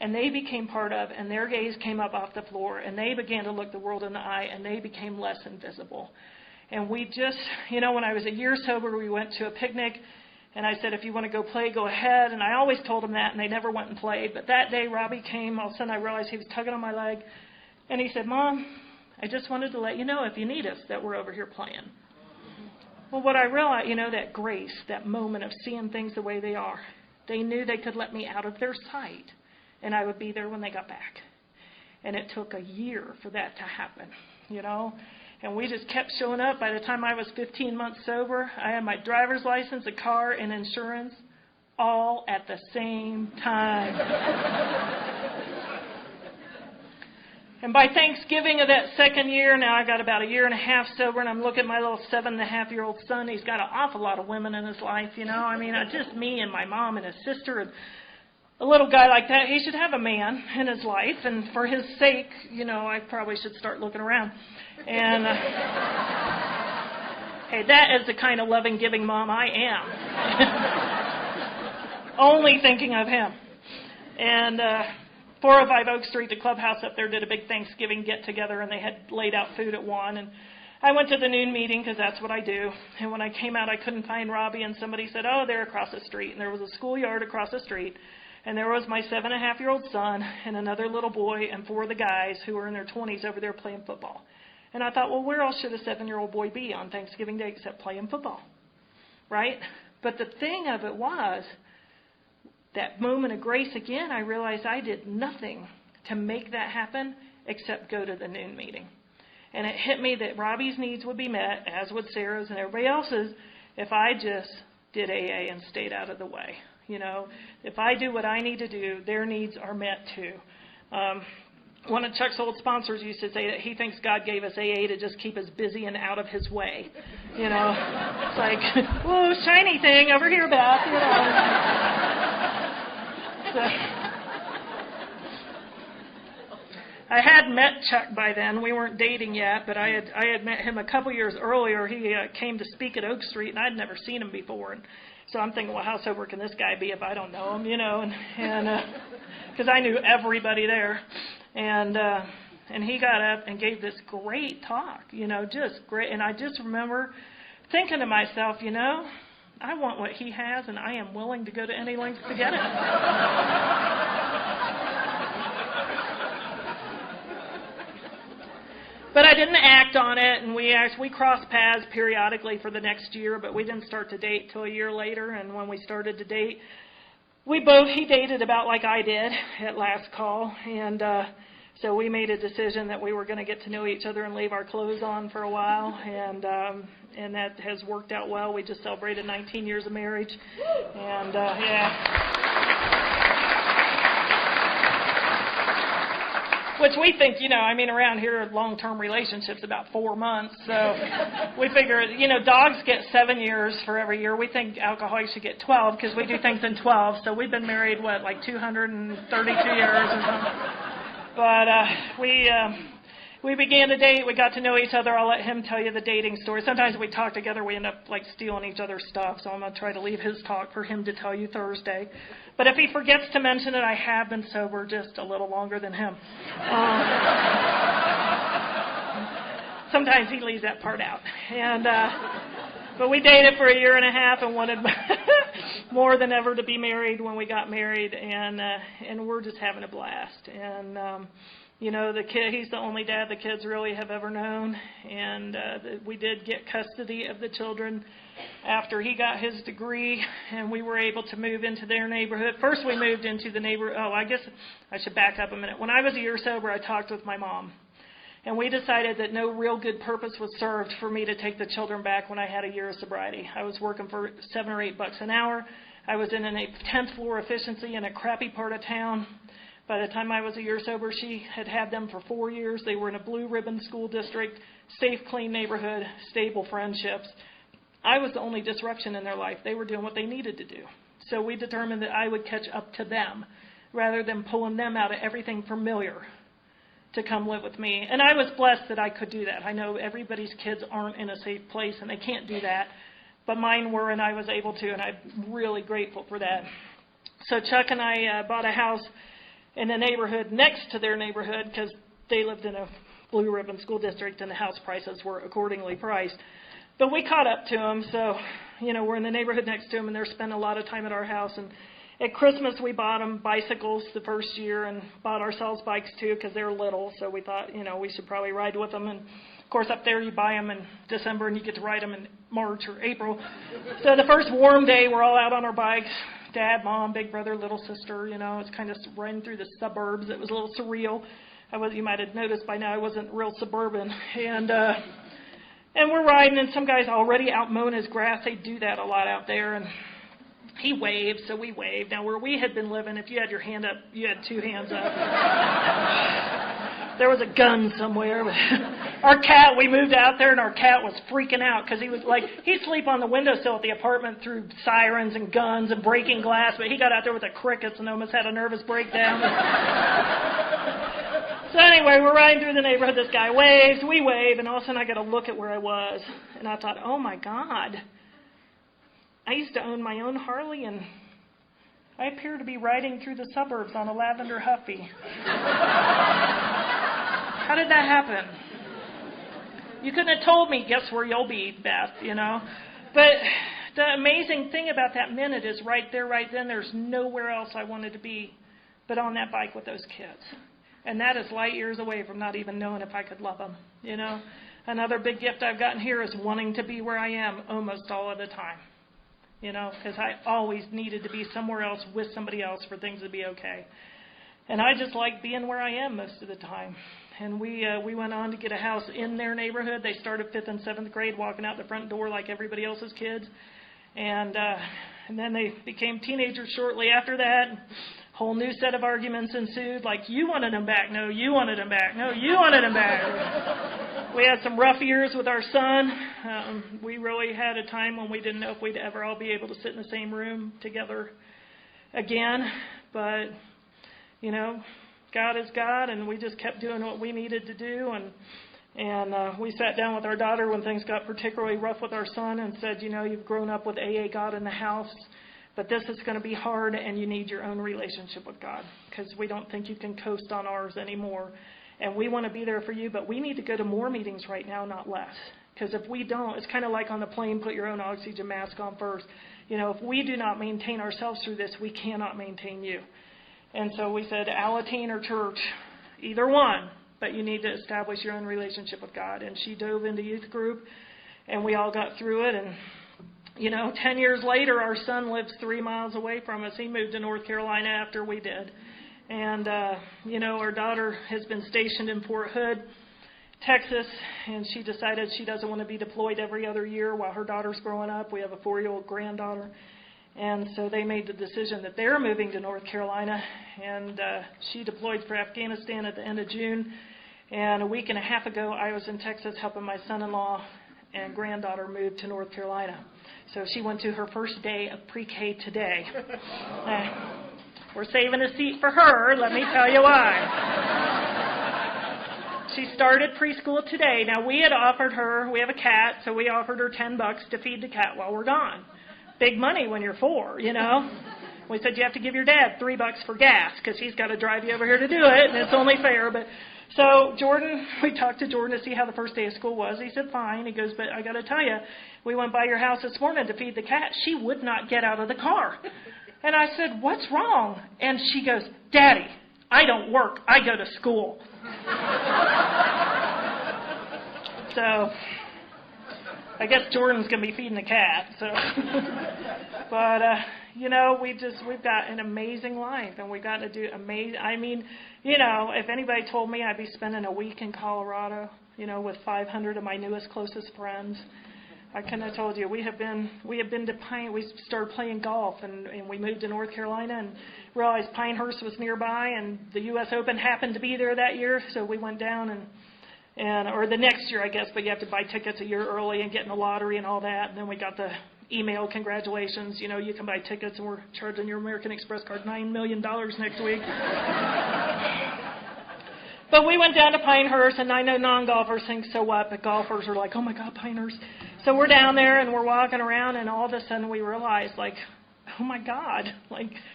and they became part of, and their gaze came up off the floor, and they began to look the world in the eye, and they became less invisible. And we just, when I was a year sober, we went to a picnic, and I said, if you want to go play, go ahead. And I always told them that, and they never went and played. But that day, Robbie came. All of a sudden, I realized he was tugging on my leg, and he said, Mom, I just wanted to let you know if you need us that we're over here playing. Well, what I realized, that grace, that moment of seeing things the way they are, they knew they could let me out of their sight, and I would be there when they got back. And it took a year for that to happen, And we just kept showing up. By the time I was 15 months sober, I had my driver's license, a car, and insurance all at the same time. And by Thanksgiving of that second year, now I got about a year and a half sober, and I'm looking at my little 7.5-year-old son. He's got an awful lot of women in his life, just me and my mom and his sister. And a little guy like that, he should have a man in his life, and for his sake, I probably should start looking around. And hey, that is the kind of loving, giving mom I am. Only thinking of him. And 405 Oak Street, the clubhouse up there, did a big Thanksgiving get-together, and they had laid out food at 1. And I went to the noon meeting because that's what I do. And when I came out, I couldn't find Robbie, and somebody said, oh, they're across the street. And there was a schoolyard across the street. And there was my 7.5-year-old son and another little boy and 4 of the guys who were in their 20s over there playing football. And I thought, well, where else should a 7-year-old boy be on Thanksgiving Day except playing football, right? But the thing of it was, that moment of grace again, I realized I did nothing to make that happen except go to the noon meeting. And it hit me that Robbie's needs would be met, as would Sarah's and everybody else's, if I just did AA and stayed out of the way. If I do what I need to do, their needs are met too. One of Chuck's old sponsors used to say that he thinks God gave us AA to just keep us busy and out of his way. It's like, whoa, shiny thing over here, Beth. So, I had met Chuck by then. We weren't dating yet, but I had met him a couple years earlier. He came to speak at Oak Street, and I'd never seen him before. And so I'm thinking, well, how sober can this guy be if I don't know him, and because I knew everybody there. And he got up and gave this great talk, just great. And I just remember thinking to myself, I want what he has, and I am willing to go to any lengths to get it. But I didn't act on it, and we crossed paths periodically for the next year, but we didn't start to date till a year later. And when we started to date, he dated about like I did at last call, and so we made a decision that we were going to get to know each other and leave our clothes on for a while, and that has worked out well. We just celebrated 19 years of marriage, and which we think, around here, long-term relationships about 4 months. So we figure, dogs get 7 years for every year. We think alcoholics should get 12 because we do things in 12. So we've been married, 232 years or something. But we began to date. We got to know each other. I'll let him tell you the dating story. Sometimes we talk together. We end up stealing each other's stuff. So I'm going to try to leave his talk for him to tell you Thursday. But if he forgets to mention it, I have been sober just a little longer than him. Sometimes he leaves that part out. But we dated for a year and a half and wanted more than ever to be married when we got married, and we're just having a blast. And the kid, he's the only dad the kids really have ever known, and we did get custody of the children after he got his degree, and we were able to move into their neighborhood. First we moved into the neighborhood. I guess I should back up a minute. When I was a year sober, I talked with my mom. And we decided that no real good purpose was served for me to take the children back when I had a year of sobriety. I was working for $7 or $8 an hour. I was in a 10th floor efficiency in a crappy part of town. By the time I was a year sober, she had them for 4 years. They were in a blue ribbon school district, safe, clean neighborhood, stable friendships. I was the only disruption in their life. They were doing what they needed to do. So we determined that I would catch up to them rather than pulling them out of everything familiar to come live with me. And I was blessed that I could do that. I know everybody's kids aren't in a safe place and they can't do that, but mine were, and I was able to, and I'm really grateful for that. So Chuck and I bought a house in the neighborhood next to their neighborhood because they lived in a blue ribbon school district and the house prices were accordingly priced. But we caught up to them, so, we're in the neighborhood next to them, and they're spending a lot of time at our house. And at Christmas, we bought them bicycles the first year and bought ourselves bikes, too, because they're little. So we thought, we should probably ride with them. And, of course, up there you buy them in December, and you get to ride them in March or April. So the first warm day, we're all out on our bikes. Dad, Mom, big brother, little sister, it's kind of riding through the suburbs. It was a little surreal. You might have noticed by now I wasn't real suburban. And we're riding, and some guy's already out mowing his grass. They do that a lot out there. And he waved, so we waved. Now, where we had been living, if you had your hand up, you had two hands up. There was a gun somewhere. Our cat, we moved out there, and our cat was freaking out because he was he'd sleep on the windowsill at the apartment through sirens and guns and breaking glass, but he got out there with the crickets and almost had a nervous breakdown. So anyway, we're riding through the neighborhood. This guy waves, we wave, and all of a sudden I got to look at where I was. And I thought, oh, my God. I used to own my own Harley, and I appear to be riding through the suburbs on a lavender huffy. How did that happen? You couldn't have told me, guess where you'll be, Beth, But the amazing thing about that minute is right there, right then, there's nowhere else I wanted to be but on that bike with those kids. And that is light years away from not even knowing if I could love them, Another big gift I've gotten here is wanting to be where I am almost all of the time, because I always needed to be somewhere else with somebody else for things to be okay. And I just like being where I am most of the time. And we went on to get a house in their neighborhood. They started 5th and 7th grade walking out the front door like everybody else's kids. And then they became teenagers shortly after that. Whole new set of arguments ensued, like, you wanted them back. No, you wanted them back. No, you wanted them back. We had some rough years with our son. We really had a time when we didn't know if we'd ever all be able to sit in the same room together again. But, God is God, and we just kept doing what we needed to do. And we sat down with our daughter when things got particularly rough with our son and said, you've grown up with AA God in the house. But this is going to be hard, and you need your own relationship with God because we don't think you can coast on ours anymore. And we want to be there for you, but we need to go to more meetings right now, not less. Because if we don't, it's kind of like on the plane, put your own oxygen mask on first. If we do not maintain ourselves through this, we cannot maintain you. And so we said, Alateen or church, either one, but you need to establish your own relationship with God. And she dove into youth group, and we all got through it, and 10 years later, our son lives 3 miles away from us. He moved to North Carolina after we did. And, our daughter has been stationed in Fort Hood, Texas, and she decided she doesn't want to be deployed every other year while her daughter's growing up. We have a 4-year-old granddaughter. And so they made the decision that they're moving to North Carolina. And she deployed for Afghanistan at the end of June. And a week and a half ago, I was in Texas helping my son-in-law and granddaughter move to North Carolina. So she went to her first day of pre-K today. We're saving a seat for her, let me tell you why. She started preschool today. Now, we had offered her, we have a cat, so we offered her $10 to feed the cat while we're gone. Big money when you're 4, We said you have to give your dad $3 for gas because he's got to drive you over here to do it, and it's only fair. But so Jordan, we talked to Jordan to see how the first day of school was. He said, fine. He goes, but I got to tell you, we went by your house this morning to feed the cat. She would not get out of the car. And I said, what's wrong? And she goes, Daddy, I don't work. I go to school. So I guess Jordan's going to be feeding the cat. So, But, we've got an amazing life, and we've got to do amazing. I mean, if anybody told me I'd be spending a week in Colorado, with 500 of my newest, closest friends, I couldn't have told you. We have been to Pine. We started playing golf, and we moved to North Carolina and realized Pinehurst was nearby, and the U.S. Open happened to be there that year, so we went down or the next year, I guess, but you have to buy tickets a year early and get in the lottery and all that. And then we got the email, congratulations, you can buy tickets, and we're charging your American Express card $9 million next week. But we went down to Pinehurst, and I know non-golfers think so what, but golfers are like, oh my God, Pinehurst. So we're down there, and we're walking around, and all of a sudden we realize, oh my God,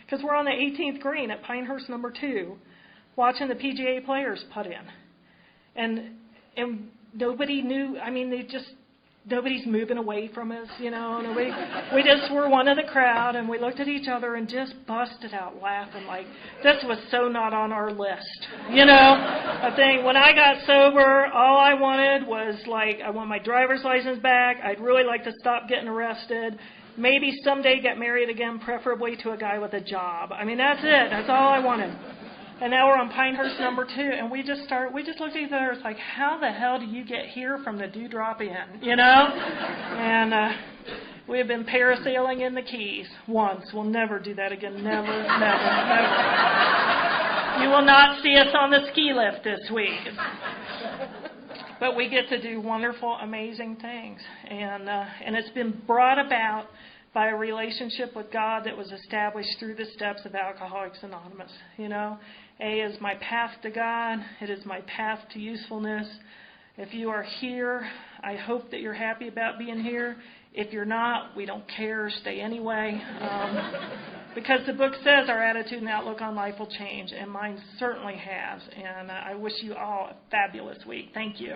because we're on the 18th green at Pinehurst number 2, watching the PGA players putt in. And nobody knew, nobody's moving away from us, Nobody, we just were one of the crowd, and we looked at each other and just busted out laughing this was so not on our list, I think when I got sober, all I wanted was, I want my driver's license back. I'd really like to stop getting arrested. Maybe someday get married again, preferably to a guy with a job. That's it. That's all I wanted. And now we're on Pinehurst number 2, and we just looked at each other. It's how the hell do you get here from the Dewdrop Inn, And we have been parasailing in the Keys once. We'll never do that again. Never, never, never. You will not see us on the ski lift this week. But we get to do wonderful, amazing things. And it's been brought about by a relationship with God that was established through the steps of Alcoholics Anonymous. A is my path to God. It is my path to usefulness. If you are here, I hope that you're happy about being here. If you're not, we don't care. Stay anyway. Because the book says our attitude and outlook on life will change, and mine certainly has. And I wish you all a fabulous week. Thank you.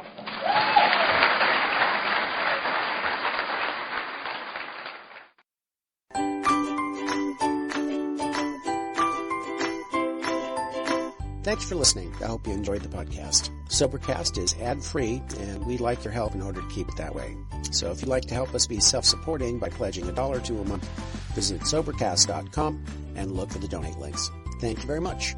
Thanks for listening. I hope you enjoyed the podcast. Sobercast is ad-free, and we'd like your help in order to keep it that way. So if you'd like to help us be self-supporting by pledging $1 or $2 a month, visit Sobercast.com and look for the donate links. Thank you very much.